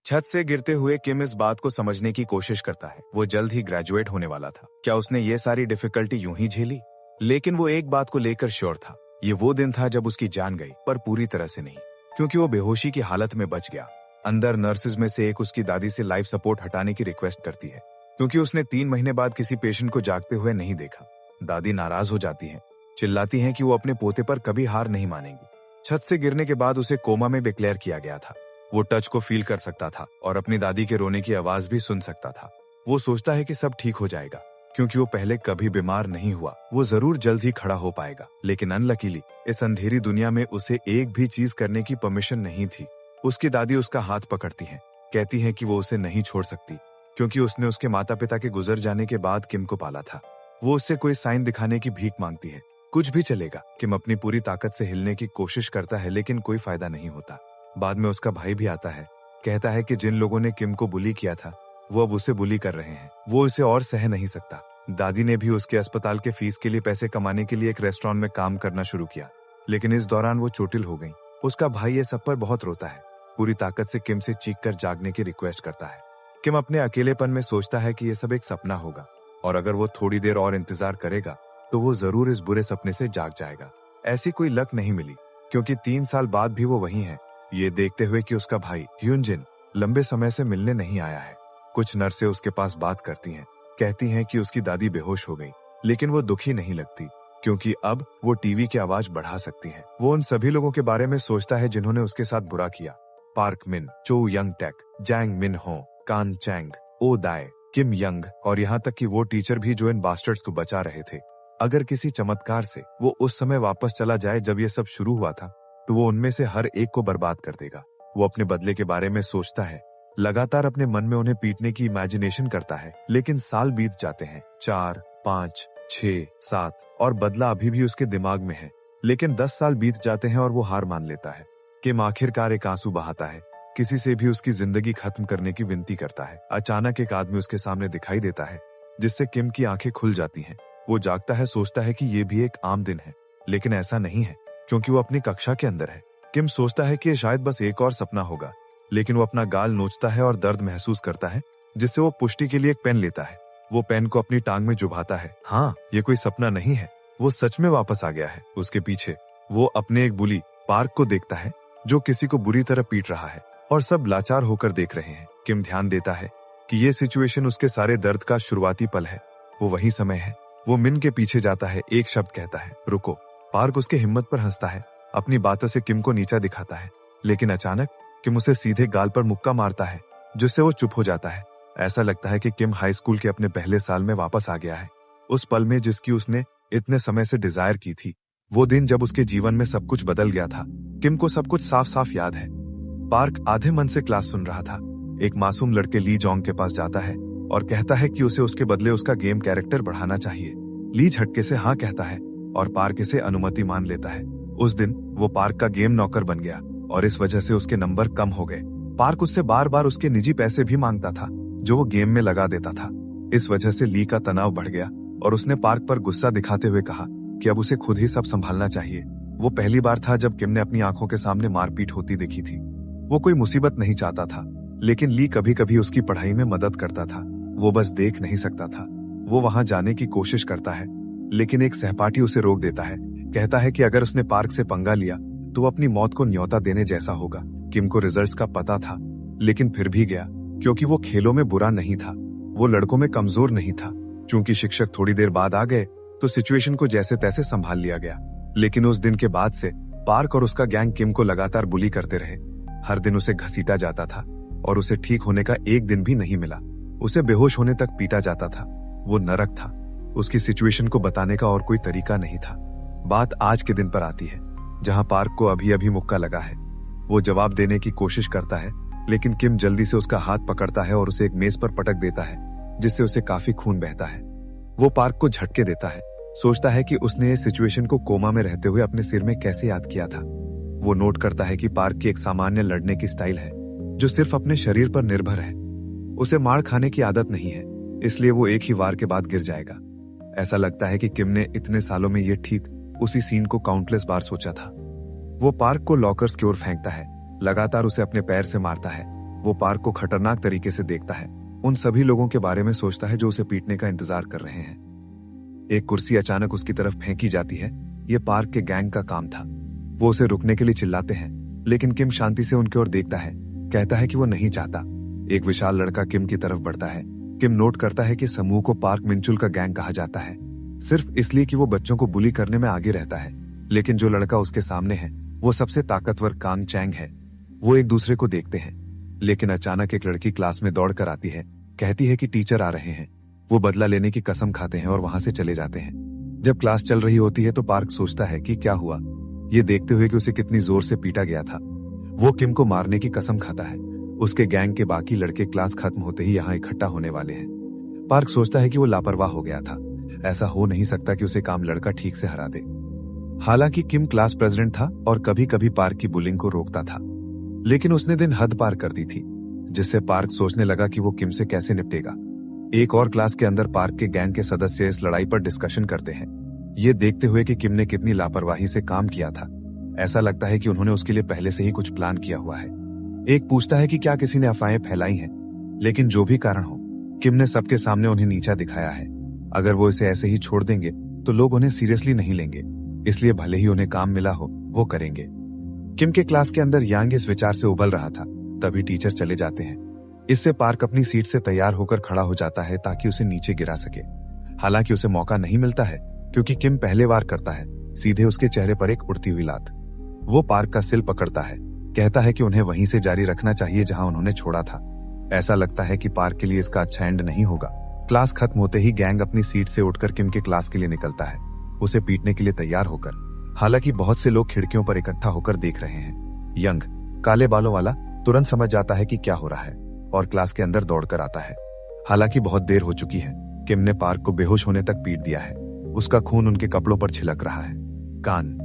छत से गिरते हुए किम इस बात को समझने की कोशिश करता है। वो जल्द ही ग्रेजुएट होने वाला था। क्या उसने ये सारी डिफिकल्टी यूं ही झेली? लेकिन वो एक बात को लेकर श्योर था, ये वो दिन था जब उसकी जान गई, पर पूरी तरह से नहीं, क्योंकि वो बेहोशी की हालत में बच गया। अंदर नर्सेज में से एक उसकी दादी से लाइफ सपोर्ट हटाने की रिक्वेस्ट करती है, क्योंकि उसने 3 महीने बाद किसी पेशेंट को जागते हुए नहीं देखा। दादी नाराज हो जाती हैं, चिल्लाती हैं कि वो अपने पोते पर कभी हार नहीं मानेंगी। छत से गिरने के बाद उसे कोमा में डिक्लेयर किया गया था। वो टच को फील कर सकता था और अपनी दादी के रोने की आवाज भी सुन सकता था। वो सोचता है कि सब ठीक हो जाएगा, क्योंकि वो पहले कभी बीमार नहीं हुआ। वो जरूर जल्द ही खड़ा हो पाएगा। लेकिन अनलकीली इस अंधेरी दुनिया में उसे एक भी चीज करने की परमिशन नहीं थी। उसकी दादी उसका हाथ पकड़ती हैं, कहती हैं कि वो उसे नहीं छोड़ सकती, क्योंकि उसने उसके माता पिता के गुजर जाने के बाद किम को पाला था। वो उससे कोई साइन दिखाने की भीख मांगती है। कुछ भी चलेगा। किम अपनी पूरी ताकत से हिलने की कोशिश करता है, लेकिन कोई फायदा नहीं होता। बाद में उसका भाई भी आता है, कहता है कि जिन लोगों ने किम को बुली किया था वो अब उसे बुली कर रहे हैं। वो इसे और सह नहीं सकता। दादी ने भी उसके अस्पताल के फीस के लिए पैसे कमाने के लिए एक रेस्टोरेंट में काम करना शुरू किया, लेकिन इस दौरान वो चोटिल हो गई। उसका भाई ये सब पर बहुत रोता है, पूरी ताकत से किम से चीख कर जागने की रिक्वेस्ट करता है। किम अपने अकेलेपन में सोचता है कि ये सब एक सपना होगा, और अगर वो थोड़ी देर और इंतजार करेगा तो वो जरूर इस बुरे सपने से जाग जाएगा। ऐसी कोई लक नहीं मिली, क्योंकि 3 साल बाद भी वो वहीं है, ये देखते हुए कि उसका भाई ह्यूनजिन लंबे समय से मिलने नहीं आया है। कुछ नर्सें उसके पास बात करती हैं, कहती हैं कि उसकी दादी बेहोश हो गई, लेकिन वो दुखी नहीं लगती, क्योंकि अब वो टीवी की आवाज बढ़ा सकती है। वो उन सभी लोगों के बारे में सोचता है जिन्होंने उसके साथ बुरा किया। पार्क मिन, चो यंग टेक, जैंग मिन हो, कान चैंग, ओ दाए, किम यंग, और यहाँ तक कि वो टीचर भी जो इन बास्टर्ड्स को बचा रहे थे। अगर किसी चमत्कार से वो उस समय वापस चला जाए जब ये सब शुरू हुआ था, तो वो उनमें से हर एक को बर्बाद कर देगा। वो अपने बदले के बारे में सोचता है, लगातार अपने मन में उन्हें पीटने की इमेजिनेशन करता है। लेकिन साल बीत जाते हैं, 4, 5, 6, 7, और बदला अभी भी उसके दिमाग में है। लेकिन 10 साल बीत जाते हैं और वो हार मान लेता है। किम आखिरकार एक आंसू बहाता है, किसी से भी उसकी जिंदगी खत्म करने की विनती करता है। अचानक एक आदमी उसके सामने दिखाई देता है, जिससे किम की आंखें खुल जाती हैं। वो जागता है, सोचता है कि ये भी एक आम दिन है, लेकिन ऐसा नहीं है, क्योंकि वो अपनी कक्षा के अंदर है। किम सोचता है कि ये शायद बस एक और सपना होगा, लेकिन वो अपना गाल नोचता है और दर्द महसूस करता है, जिससे वो पुष्टि के लिए एक पेन लेता है। वो पेन को अपनी टांग में चुभाता है। हाँ, ये कोई सपना नहीं है, वो सच में वापस आ गया है। उसके पीछे वो अपने एक बुली पार्क को देखता है, जो किसी को बुरी तरह पीट रहा है, और सब लाचार होकर देख रहे हैं। किम ध्यान देता है कि ये सिचुएशन उसके सारे दर्द का शुरुआती पल है। वो वही समय है। वो मिन के पीछे जाता है, एक शब्द कहता है, रुको। पार्क उसके हिम्मत पर हंसता है, अपनी बातों से किम को नीचा दिखाता है, लेकिन अचानक किम उसे सीधे गाल पर मुक्का मारता है, जिससे वो चुप हो जाता है। ऐसा लगता है कि किम हाई स्कूल के अपने पहले साल में वापस आ गया है, उस पल में जिसकी उसने इतने समय से डिजायर की थी। वो दिन जब उसके जीवन में सब कुछ बदल गया था। किम को सब कुछ साफ साफ याद है। पार्क आधे मन से क्लास सुन रहा था। एक मासूम लड़के ली जोंग के पास जाता है और कहता है कि उसे उसके बदले उसका गेम कैरेक्टर बढ़ाना चाहिए। ली झटके से हाँ कहता है और पार्क इसे अनुमति मान लेता है। उस दिन वो पार्क का गेम नौकर बन गया और इस वजह से उसके नंबर कम हो गए। पार्क उससे बार बार उसके निजी पैसे भी मांगता था, जो वो गेम में लगा देता था। इस वजह से ली का तनाव बढ़ गया और उसने पार्क पर गुस्सा दिखाते हुए कहा कि अब उसे खुद ही सब संभालना चाहिए। वो पहली बार था जब किम ने अपनी आंखों के सामने मारपीट होती देखी थी। वो कोई मुसीबत नहीं चाहता था, लेकिन ली कभी कभी उसकी पढ़ाई में मदद करता था। वो बस देख नहीं सकता था। वो वहां जाने की कोशिश करता है, लेकिन एक सहपाठी उसे रोक देता है। कहता है कि अगर उसने पार्क से पंगा लिया तो वो अपनी मौत को न्योता देने जैसा होगा। किम को रिजल्ट्स का पता था, लेकिन फिर भी गया, क्योंकि वो खेलों में बुरा नहीं था, वो लड़कों में कमजोर नहीं था। चूंकि शिक्षक थोड़ी देर बाद आ गए तो सिचुएशन को जैसे तैसे संभाल लिया गया। लेकिन उस दिन के बाद से पार्क और उसका गैंग किम को लगातार बुली करते रहे। हर दिन उसे घसीटा जाता था और उसे ठीक होने का एक दिन भी नहीं मिला। उसे बेहोश होने तक पीटा जाता था। वो नरक था। उसकी सिचुएशन को बताने का और कोई तरीका नहीं था। बात आज के दिन पर आती है, जहां पार्क को अभी अभी मुक्का लगा है। वो जवाब देने की कोशिश करता है, लेकिन किम जल्दी से उसका हाथ पकड़ता है और उसे एक मेज पर पटक देता है, जिससे उसे काफी खून बहता है। वो पार्क को झटके देता है, सोचता है कि उसने इस सिचुएशन को कोमा में रहते हुए अपने सिर में कैसे याद किया था। वो नोट करता है कि पार्क की एक सामान्य लड़ने की स्टाइल है, जो सिर्फ अपने शरीर पर निर्भर है। उसे मार खाने की आदत नहीं है, इसलिए वो एक ही वार के बाद गिर जाएगा। ऐसा लगता है कि किम ने इतने सालों में ये ठीक उसी सीन को काउंटलेस बार सोचा था। वो पार्क को लॉकर्स की ओर फेंकता है, लगातार उसे अपने पैर से मारता है। वो पार्क को खतरनाक तरीके से देखता है, उन सभी लोगों के बारे में सोचता है जो उसे पीटने का इंतजार कर रहे हैं। एक कुर्सी अचानक उसकी तरफ फेंकी जाती है। ये पार्क के गैंग का काम था। वो उसे रुकने के लिए चिल्लाते हैं, लेकिन किम शांति से उनकी ओर देखता है, कहता है कि वो नहीं चाहता। एक विशाल लड़का किम की तरफ बढ़ता है। किम नोट करता है कि समूह को पार्क मिंचुल का गैंग कहा जाता है, सिर्फ इसलिए कि वो बच्चों को बुली करने में आगे रहता है। लेकिन जो लड़का उसके सामने है वो सबसे ताकतवर कांग चैंग है। वो एक दूसरे को देखते हैं, लेकिन अचानक एक लड़की क्लास में दौड़ कर आती है, कहती है कि टीचर आ रहे हैं। वो बदला लेने की कसम खाते हैं और वहां से चले जाते हैं। जब क्लास चल रही होती है तो पार्क सोचता है कि क्या हुआ, ये देखते हुए कि उसे कितनी जोर से पीटा गया था। वो किम को मारने की कसम खाता है। उसके गैंग के बाकी लड़के क्लास खत्म होते ही यहाँ इकट्ठा होने वाले हैं। पार्क सोचता है कि वो लापरवाह हो गया था। ऐसा हो नहीं सकता कि उसे काम लड़का ठीक से हरा दे। हालांकि किम क्लास प्रेसिडेंट था और कभी कभी पार्क की बुलिंग को रोकता था, लेकिन उसने दिन हद पार कर दी थी, जिससे पार्क सोचने लगा कि वो किम से कैसे निपटेगा। एक और क्लास के अंदर पार्क के गैंग के सदस्य इस लड़ाई पर डिस्कशन करते हैं, ये देखते हुए कि किम ने कितनी लापरवाही से काम किया था। ऐसा लगता है कि उन्होंने उसके लिए पहले से ही कुछ प्लान किया हुआ है। एक पूछता है कि क्या किसी ने अफवाहें फैलाई हैं, लेकिन जो भी कारण हो, किम ने सबके सामने उन्हें नीचा दिखाया है। अगर वो इसे ऐसे ही छोड़ देंगे तो लोग उन्हें सीरियसली नहीं लेंगे, इसलिए भले ही उन्हें काम मिला हो वो करेंगे। किम के क्लास के अंदर यांग इस विचार से उबल रहा था, तभी टीचर चले जाते हैं। इससे पार्क अपनी सीट से तैयार होकर खड़ा हो जाता है ताकि उसे नीचे गिरा सके। हालांकि उसे मौका नहीं मिलता है, क्योंकि किम पहले वार करता है, सीधे उसके चेहरे पर एक उड़ती हुई लात। वो पार्क का सिल पकड़ता है, कहता है कि उन्हें वहीं से जारी रखना चाहिए जहां उन्होंने छोड़ा था। ऐसा लगता है कि पार्क के लिए इसका अच्छा एंड नहीं होगा। क्लास खत्म होते ही गैंग अपनी सीट से उठकर किम के क्लास के लिए निकलता है, उसे पीटने के लिए तैयार होकर। हालांकि बहुत से लोग खिड़कियों पर इकट्ठा होकर देख रहे हैं। यंग, काले बालों वाला, तुरंत समझ जाता है कि क्या हो रहा है और क्लास के अंदर दौड़कर आता है। हालांकि बहुत देर हो चुकी है। किम ने पार्क को बेहोश होने तक पीट दिया है। उसका खून उनके कपड़ों पर छिलक रहा है। कान,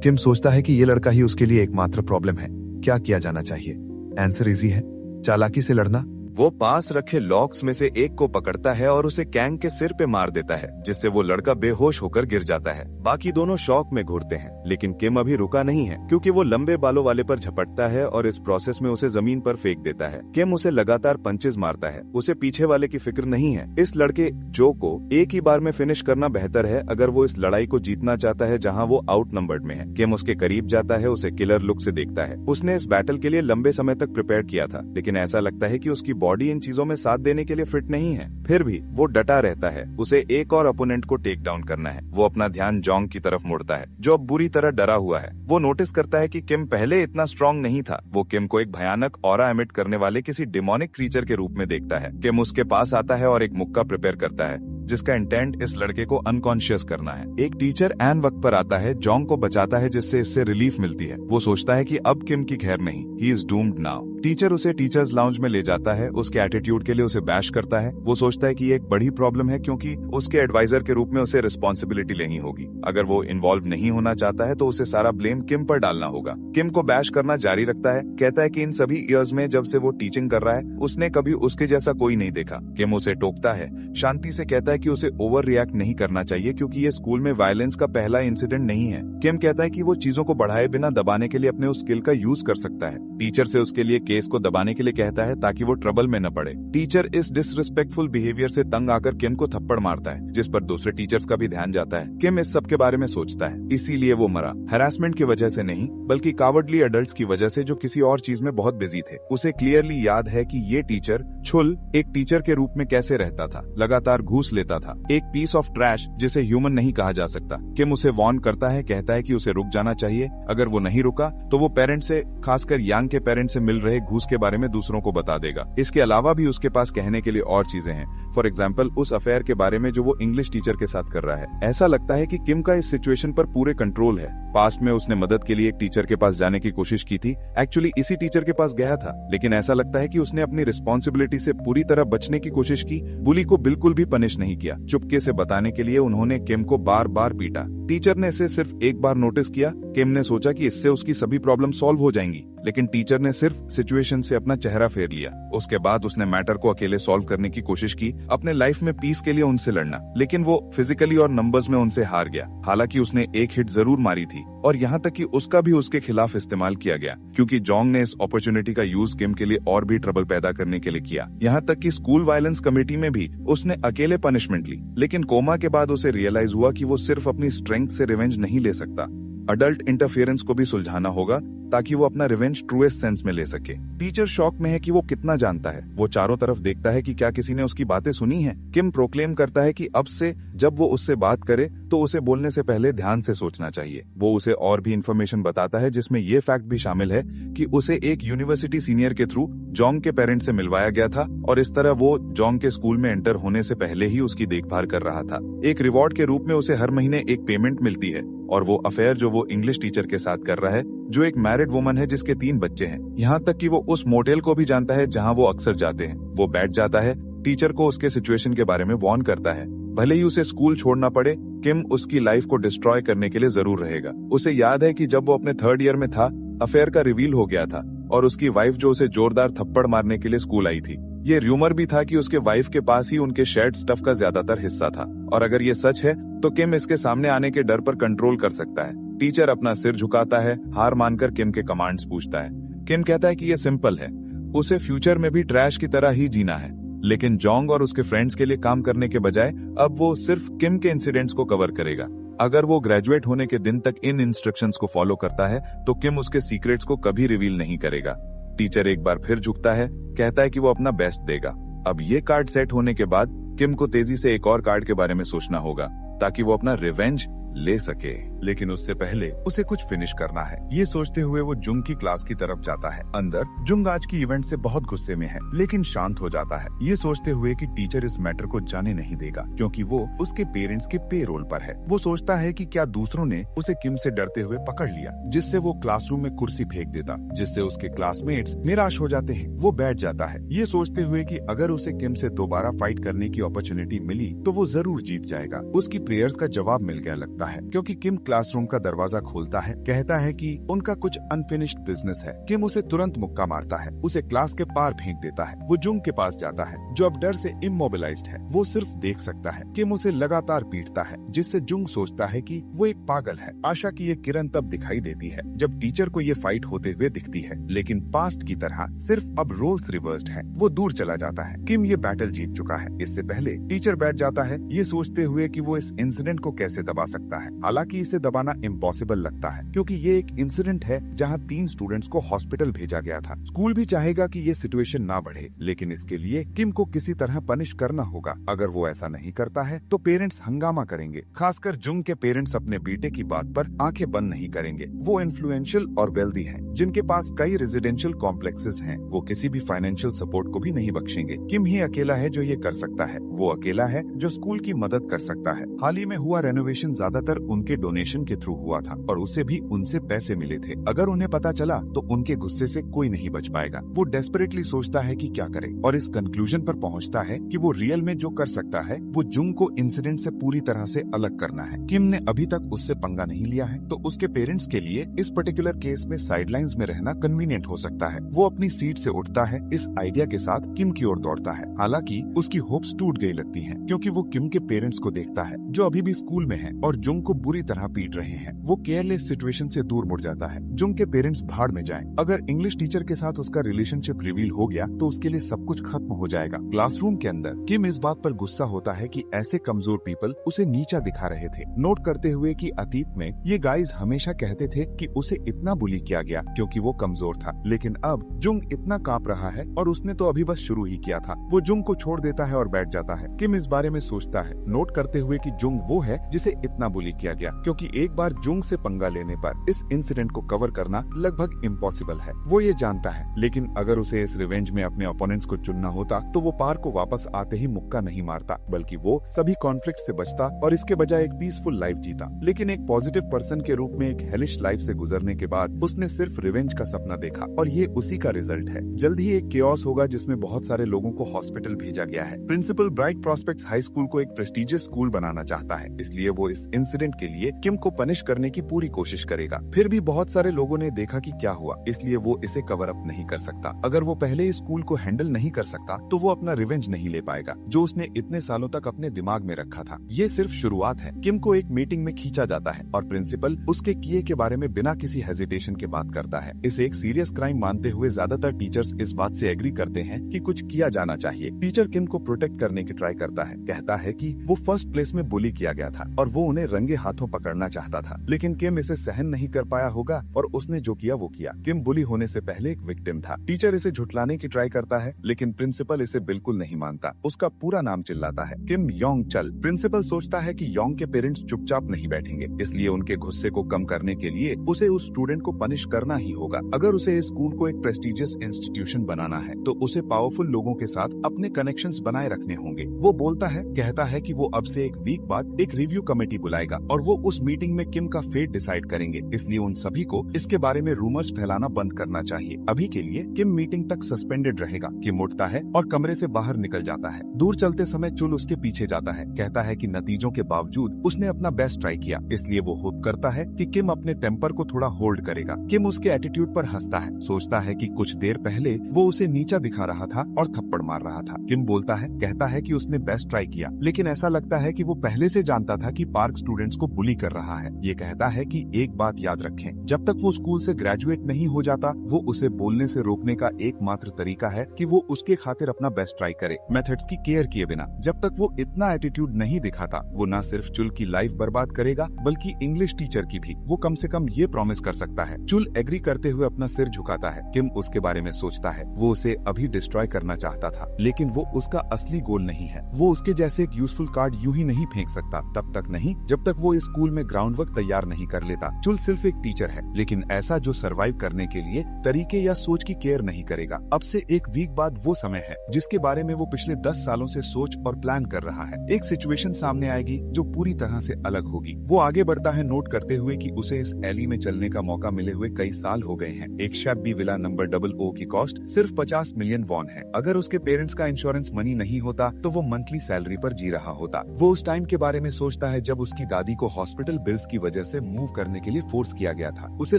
किम सोचता है कि ये लड़का ही उसके लिए एकमात्र प्रॉब्लम है। क्या किया जाना चाहिए? आंसर इजी है, चालाकी से लड़ना। वो पास रखे लॉक्स में से एक को पकड़ता है और उसे कैंग के सिर पे मार देता है, जिससे वो लड़का बेहोश होकर गिर जाता है। बाकी दोनों शॉक में घूरते हैं, लेकिन किम अभी रुका नहीं है, क्योंकि वो लंबे बालों वाले पर झपटता है और इस प्रोसेस में उसे जमीन पर फेंक देता है। किम उसे लगातार पंचेस मारता है। उसे पीछे वाले की फिक्र नहीं है। इस लड़के जो को एक ही बार में फिनिश करना बेहतर है अगर वो इस लड़ाई को जीतना चाहता है जहाँ वो आउट नंबर्ड में है। किम उसके करीब जाता है, उसे किलर लुक से देखता है। उसने इस बैटल के लिए लंबे समय तक प्रिपेयर किया था, लेकिन ऐसा लगता है कि उसकी बॉडी इन चीजों में साथ देने के लिए फिट नहीं है। फिर भी वो डटा रहता है। उसे एक और अपोनेंट को टेक डाउन करना है। वो अपना ध्यान जोंग की तरफ मोड़ता है, जो अब बुरी तरह डरा हुआ है। वो नोटिस करता है कि किम पहले इतना स्ट्रांग नहीं था। वो किम को एक भयानक ऑरा एमिट करने वाले किसी डिमोनिक क्रीचर के रूप में देखता है। किम उसके पास आता है और एक मुक्का प्रिपेयर करता है, जिसका इंटेंट इस लड़के को अनकॉन्शियस करना है। एक टीचर एन वक्त पर आता है, जोंग को बचाता है, जिससे इससे रिलीफ मिलती है। वो सोचता है कि अब किम की खैर नहीं, he is doomed now. Teacher उसे टीचर्स लाउंज में ले जाता है। उसके एटीट्यूड के लिए उसे बैश करता है। वो सोचता है कि ये एक बड़ी प्रॉब्लम है, क्योंकि उसके एडवाइजर के रूप में उसे रिस्पॉन्सिबिलिटी लेनी होगी। अगर वो इन्वॉल्व नहीं होना चाहता है तो उसे सारा ब्लेम किम पर डालना होगा। किम को बैश करना जारी रखता है, कहता है कि इन सभी ईयर्स में जब से वो टीचिंग कर रहा है, उसने कभी उसके जैसा कोई नहीं देखा। किम उसे टोकता है, शांति से कहता है कि उसे ओवर रिएक्ट नहीं करना चाहिए, क्योंकि ये स्कूल में वायलेंस का पहला इंसिडेंट नहीं है। किम कहता है कि वो चीजों को बढ़ाए बिना दबाने के लिए अपने उस स्किल का यूज कर सकता है। टीचर से उसके लिए केस को दबाने के लिए कहता है ताकि वो ट्रबल में न पड़े। टीचर इस डिसरिस्पेक्टफुल बिहेवियर से तंग आकर किम को थप्पड़ मारता है, जिस पर दूसरे टीचर्स का भी ध्यान जाता है। किम इस सब के बारे में सोचता है, इसीलिए वो मरा। हैरासमेंट की वजह से नहीं, बल्कि कावर्डली एडल्ट्स की वजह से, जो किसी और चीज में बहुत बिजी थे। उसे क्लियरली याद है कि ये टीचर छुल एक टीचर के रूप में कैसे रहता था। लगातार घूस लेता था, एक पीस ऑफ ट्रैश जिसे ह्यूमन नहीं कहा जा सकता। किम उसे वार्न करता है, कहता है कि उसे रुक जाना चाहिए। अगर वो नहीं रुका तो वो पेरेंट्स से, खासकर यांग के पेरेंट्स से मिल रहे घूस के बारे में दूसरों को बता देगा। इसके अलावा भी उसके पास कहने के लिए और चीजें हैं। फॉर एग्जाम्पल, उस अफेयर के बारे में जो वो इंग्लिश टीचर के साथ कर रहा है। ऐसा लगता है कि किम का इस सिचुएशन पर पूरे कंट्रोल है। पास्ट में उसने मदद के लिए एक टीचर के पास जाने की कोशिश की थी। एक्चुअली इसी टीचर के पास गया था, लेकिन ऐसा लगता है कि उसने अपनी रिस्पॉन्सिबिलिटी से पूरी तरह बचने की कोशिश की। बुली को बिल्कुल भी पनिश नहीं किया। चुपके से बताने के लिए उन्होंने किम को बार बार पीटा। टीचर ने इसे सिर्फ एक बार नोटिस किया। किम ने सोचा कि इससे उसकी सभी प्रॉब्लम सॉल्व हो जाएंगी, लेकिन टीचर ने सिर्फ सिचुएशन से अपना चेहरा फेर लिया। उसके बाद उसने मैटर को अकेले सॉल्व करने की कोशिश की, अपने लाइफ में पीस के लिए उनसे लड़ना, लेकिन वो फिजिकली और नंबर्स में उनसे हार गया। हालांकि उसने एक हिट जरूर मारी थी और यहाँ तक कि उसका भी उसके खिलाफ इस्तेमाल किया गया, क्योंकि जोंग ने इस अपॉर्चुनिटी का यूज किम के लिए और भी ट्रबल पैदा करने के लिए किया। यहाँ तक कि स्कूल वायलेंस कमेटी में भी उसने अकेले पनिशमेंट ली, लेकिन कोमा के बाद उसे रियलाइज हुआ कि वो सिर्फ अपनी स्ट्रेंथ से रिवेंज नहीं ले सकता, अडल्ट इंटरफेरेंस को भी सुलझाना होगा ताकि वो अपना रिवेंज ट्रूएस्ट सेंस में ले सके। टीचर शॉक में है कि वो कितना जानता है। वो चारों तरफ देखता है कि क्या किसी ने उसकी बातें सुनी हैं। किम प्रोक्लेम करता है कि अब से जब वो उससे बात करे तो उसे बोलने से पहले ध्यान से सोचना चाहिए। वो उसे और भी इन्फॉर्मेशन बताता है, जिसमें ये फैक्ट भी शामिल है कि उसे एक यूनिवर्सिटी सीनियर के थ्रू जोंग के पेरेंट्स से मिलवाया गया था और इस तरह वो जोंग के स्कूल में एंटर होने से पहले ही उसकी देखभाल कर रहा था। एक रिवॉर्ड के रूप में उसे हर महीने एक पेमेंट मिलती है और वो अफेयर जो वो इंग्लिश टीचर के साथ कर रहा है, जो एक मैरिड वुमन है जिसके 3 बच्चे हैं। यहाँ तक कि वो उस मोटेल को भी जानता है जहाँ वो अक्सर जाते हैं। वो बैठ जाता है, टीचर को उसके सिचुएशन के बारे में वार्न करता है। भले ही उसे स्कूल छोड़ना पड़े, किम उसकी लाइफ को डिस्ट्रॉय करने के लिए जरूर रहेगा। उसे याद है कि जब वो अपने 3rd ईयर में था, अफेयर का रिवील हो गया था और उसकी वाइफ जो उसे जोरदार थप्पड़ मारने के लिए स्कूल आई थी। ये र्यूमर भी था कि उसके वाइफ के पास ही उनके शेयर्ड स्टफ का ज्यादातर हिस्सा था, और अगर ये सच है तो किम इसके सामने आने के डर पर कंट्रोल कर सकता है। टीचर अपना सिर झुकाता है, हार मानकर किम के कमांड्स पूछता है। किम कहता है कि ये सिंपल है, उसे फ्यूचर में भी ट्रैश की तरह ही जीना है, लेकिन जोंग और उसके फ्रेंड्स के लिए काम करने के बजाय अब वो सिर्फ किम के इंसिडेंट्स को कवर करेगा। अगर वो ग्रेजुएट होने के दिन तक इन इंस्ट्रक्शंस को फॉलो करता है तो किम उसके सीक्रेट्स को कभी रिवील नहीं करेगा। टीचर एक बार फिर झुकता है, कहता है कि वो अपना बेस्ट देगा। अब ये कार्ड सेट होने के बाद किम को तेजी से एक और कार्ड के बारे में सोचना होगा ताकि वो अपना रिवेंज ले सके। लेकिन उससे पहले उसे कुछ फिनिश करना है। ये सोचते हुए वो जुंग की क्लास की तरफ जाता है। अंदर जुंग आज की इवेंट से बहुत गुस्से में है, लेकिन शांत हो जाता है, ये सोचते हुए कि टीचर इस मैटर को जाने नहीं देगा, क्योंकि वो उसके पेरेंट्स के पे रोल पर है। वो सोचता है कि क्या दूसरों ने उसे किम से डरते हुए पकड़ लिया, जिससे वो क्लासरूम में कुर्सी फेंक देता, जिससे उसके क्लासमेट्स निराश हो जाते हैं। वो बैठ जाता है, ये सोचते हुए कि अगर उसे किम से दोबारा फाइट करने की अपॉर्चुनिटी मिली तो वो जरूर जीत जाएगा। उसकी प्रेयर्स का जवाब मिल गया लगता है, क्योंकि किम क्लासरूम का दरवाजा खोलता है, कहता है कि उनका कुछ अनफिनिश्ड बिजनेस है। किम उसे तुरंत मुक्का मारता है, उसे क्लास के पार फेंक देता है। वो जुंग के पास जाता है, जो अब डर से इमोबिलाइज्ड है। वो सिर्फ देख सकता है। किम उसे लगातार पीटता है, जिससे जुंग सोचता है कि वो एक पागल है। आशा की ये किरण तब दिखाई देती है जब टीचर को ये फाइट होते हुए दिखती है, लेकिन पास्ट की तरह सिर्फ अब रोल्स रिवर्स्ड है। वो दूर चला जाता है। किम ये बैटल जीत चुका है। इससे पहले टीचर बैठ जाता है, ये सोचते हुए कि वो इस इंसिडेंट को कैसे दबा सकता है। हालांकि इसे दबाना इम्पॉसिबल लगता है, क्योंकि ये एक इंसिडेंट है जहां 3 स्टूडेंट्स को हॉस्पिटल भेजा गया था। स्कूल भी चाहेगा कि ये सिचुएशन ना बढ़े, लेकिन इसके लिए किम को किसी तरह पनिश करना होगा। अगर वो ऐसा नहीं करता है तो पेरेंट्स हंगामा करेंगे। खासकर जुंग के पेरेंट्स अपने बेटे की बात पर आंखें बंद नहीं करेंगे। वो इन्फ्लुएंशियल और वेल्दी हैं, जिनके पास कई रेजिडेंशियल कॉम्प्लेक्सेस हैं। वो किसी भी फाइनेंशियल सपोर्ट को भी नहीं बख्शेंगे। किम ही अकेला है जो ये कर सकता है। वो अकेला है जो स्कूल की मदद कर सकता है। हाल ही में हुआ रेनोवेशन ज्यादातर उनके डोनेशन के थ्रू हुआ था और उसे भी उनसे पैसे मिले थे। अगर उन्हें पता चला तो उनके गुस्से से कोई नहीं बच पाएगा। वो डेस्परेटली सोचता है कि क्या करे और इस कंक्लूजन पर पहुंचता है कि वो रियल में जो कर सकता है वो जुंग को इंसिडेंट से पूरी तरह से अलग करना है। किम ने अभी तक उससे पंगा नहीं लिया है, तो उसके पेरेंट्स के लिए इस पर्टिकुलर केस में साइडलाइंस में रहना कन्वीनियंट हो सकता है। वो अपनी सीट से उठता है, इस आइडिया के साथ किम की ओर दौड़ता है। हालांकि उसकी होप्स टूट गई लगती हैं, क्योंकि वो किम के पेरेंट्स को देखता है जो अभी भी स्कूल में हैं और जुंग को बुरी तरह पीट रहे हैं। वो केयरलेस सिचुएशन से दूर मुड़ जाता है। जुंग के पेरेंट्स भाड़ में जाएं। अगर इंग्लिश टीचर के साथ उसका रिलेशनशिप रिवील हो गया तो उसके लिए सब कुछ खत्म हो जाएगा। क्लासरूम के अंदर किम इस बात पर गुस्सा होता है कि ऐसे कमजोर पीपल उसे नीचा दिखा रहे थे, नोट करते हुए कि अतीत में ये गाइज हमेशा कहते थे कि उसे इतना बुली किया गया क्योंकि वो कमजोर था, लेकिन अब जुंग इतना कांप रहा है और उसने तो अभी बस शुरू ही किया था। वो जुंग को छोड़ देता है और बैठ जाता है। किम इस बारे में सोचता है, नोट करते हुए कि जुंग वो है जिसे इतना बुली किया गया, क्योंकि एक बार जुंग से पंगा लेने पर इस इंसिडेंट को कवर करना लगभग इम्पॉसिबल है। वो ये जानता है, लेकिन अगर उसे इस रिवेंज में अपने ओपोनेंट्स को चुनना होता तो वो पार को वापस आते ही मुक्का नहीं मारता, बल्कि वो सभी कॉन्फ्लिक्ट से बचता और इसके बजाय एक पीसफुल लाइफ जीता। लेकिन एक पॉजिटिव पर्सन के रूप में एक हेलिश लाइफ से गुजरने के बाद उसने सिर्फ रिवेंज का सपना देखा और ये उसी का रिजल्ट है। जल्द ही एक केओस होगा जिसमें बहुत सारे लोगों को हॉस्पिटल भेजा गया है। Principal bright prospects high school को एक प्रेस्टिजियस स्कूल बनाना चाहता है, इसलिए वो इस इंसिडेंट के लिए किम को पनिश करने की पूरी कोशिश करेगा। फिर भी बहुत सारे लोगों ने देखा कि क्या हुआ, इसलिए वो इसे कवर अप नहीं कर सकता। अगर वो पहले इस स्कूल को हैंडल नहीं कर सकता तो वो अपना रिवेंज नहीं ले पाएगा जो उसने इतने सालों तक अपने दिमाग में रखा था। ये सिर्फ शुरुआत है। किम को एक मीटिंग में खींचा जाता है और प्रिंसिपल उसके किए के बारे में बिना किसी हेजिटेशन के बात करता है। इसे एक सीरियस क्राइम मानते हुए ज्यादातर टीचर्स इस बात से एग्री करते हैं कि कुछ किया जाना चाहिए। टीचर किम को प्रोटेक्ट करने की ट्राई करता है, कहता है कि वो फर्स्ट प्लेस में बुली किया गया था और वो उन्हें रंगे हाथों पकड़ना चाहता था, लेकिन किम इसे सहन नहीं कर पाया होगा और उसने जो किया वो किया। किम बुली होने से पहले एक विक्टिम था। टीचर इसे झुठलाने की ट्राई करता है, लेकिन प्रिंसिपल इसे बिल्कुल नहीं मानता। उसका पूरा नाम चिल्लाता है, किम योंग चल। प्रिंसिपल सोचता है कि योंग के पेरेंट्स चुपचाप नहीं बैठेंगे, इसलिए उनके गुस्से को कम करने के लिए उसे उस स्टूडेंट को पनिश करना ही होगा। अगर उसे इस स्कूल को एक प्रेस्टिजियस इंस्टीट्यूशन बनाना है तो उसे पावरफुल लोगों के साथ अपने कनेक्शंस बनाए रखने होंगे। वो बोलता है, कहता है कि वो अब से एक वीक बाद एक रिव्यू कमेटी बुलाएगा और वो उस मीटिंग में किम का फेट डिसाइड करेंगे, इसलिए उन सभी को इसके बारे में रूमर्स फैलाना बंद करना चाहिए। अभी के लिए किम मीटिंग तक सस्पेंडेड रहेगा। किम उठता है और कमरे से बाहर निकल जाता है। दूर चलते समय चुल उसके पीछे जाता है, कहता है कि नतीजों के बावजूद उसने अपना बेस्ट ट्राई किया, इसलिए वो होप करता है कि किम अपने टेम्पर को थोड़ा होल्ड करेगा। किम उसके एटीट्यूड पर हंसता है, सोचता है कि कुछ देर पहले वो उसे नीचा दिखा रहा था और थप्पड़ मार रहा था। किम बोलता है, कहता है कि उसने बेस्ट ट्राई किया, लेकिन ऐसा लगता है कि वो पहले से जानता था कि पार्क स्टूडेंट्स को बुली कर रहा है। ये कहता है कि एक बात याद रखें, जब तक वो स्कूल से ग्रेजुएट नहीं हो जाता, वो उसे बोलने से रोकने का एकमात्र तरीका है कि वो उसके खातिर अपना बेस्ट ट्राई करे, मेथड्स की केयर किए बिना। जब तक वो इतना एटीट्यूड नहीं दिखाता, वो न सिर्फ चुल की लाइफ बर्बाद करेगा बल्कि इंग्लिश टीचर की भी। वो कम से कम ये प्रॉमिस कर सकता है। चुल एग्री करते हुए अपना सिर झुकाता है। किम उसके बारे में सोचता है, वो उसे अभी डिस्ट्रॉय करना चाहता था, लेकिन वो उसका असली गोल नहीं है। वो उसके जैसे एक यूजफुल कार्ड यूं ही नहीं फेंक सकता, तब तक नहीं जब तक वो इस स्कूल में ग्राउंड वर्क तैयार नहीं कर लेता। चुल सिर्फ एक टीचर है, लेकिन ऐसा जो सर्वाइव करने के लिए तरीके या सोच की केयर नहीं करेगा। अब से एक वीक बाद वो समय है जिसके बारे में वो पिछले 10 सालों से सोच और प्लान कर रहा है। एक सिचुएशन सामने आएगी जो पूरी तरह से अलग होगी। वो आगे बढ़ता है, नोट करते हुए कि उसे इस एली में चलने का मौका मिले हुए कई साल हो गए हैं। एक शैबी विला नंबर 00 की कॉस्ट सिर्फ 50 मिलियन वॉन है। अगर उसके पेरेंट्स का इंश्योरेंस मनी नहीं होता तो वो मंथली सैलरी पर जी रहा होता। वो उस टाइम के बारे में सोचता है जब उसकी दादी को हॉस्पिटल बिल्स की वजह से मूव करने के लिए फोर्स किया गया था। उसे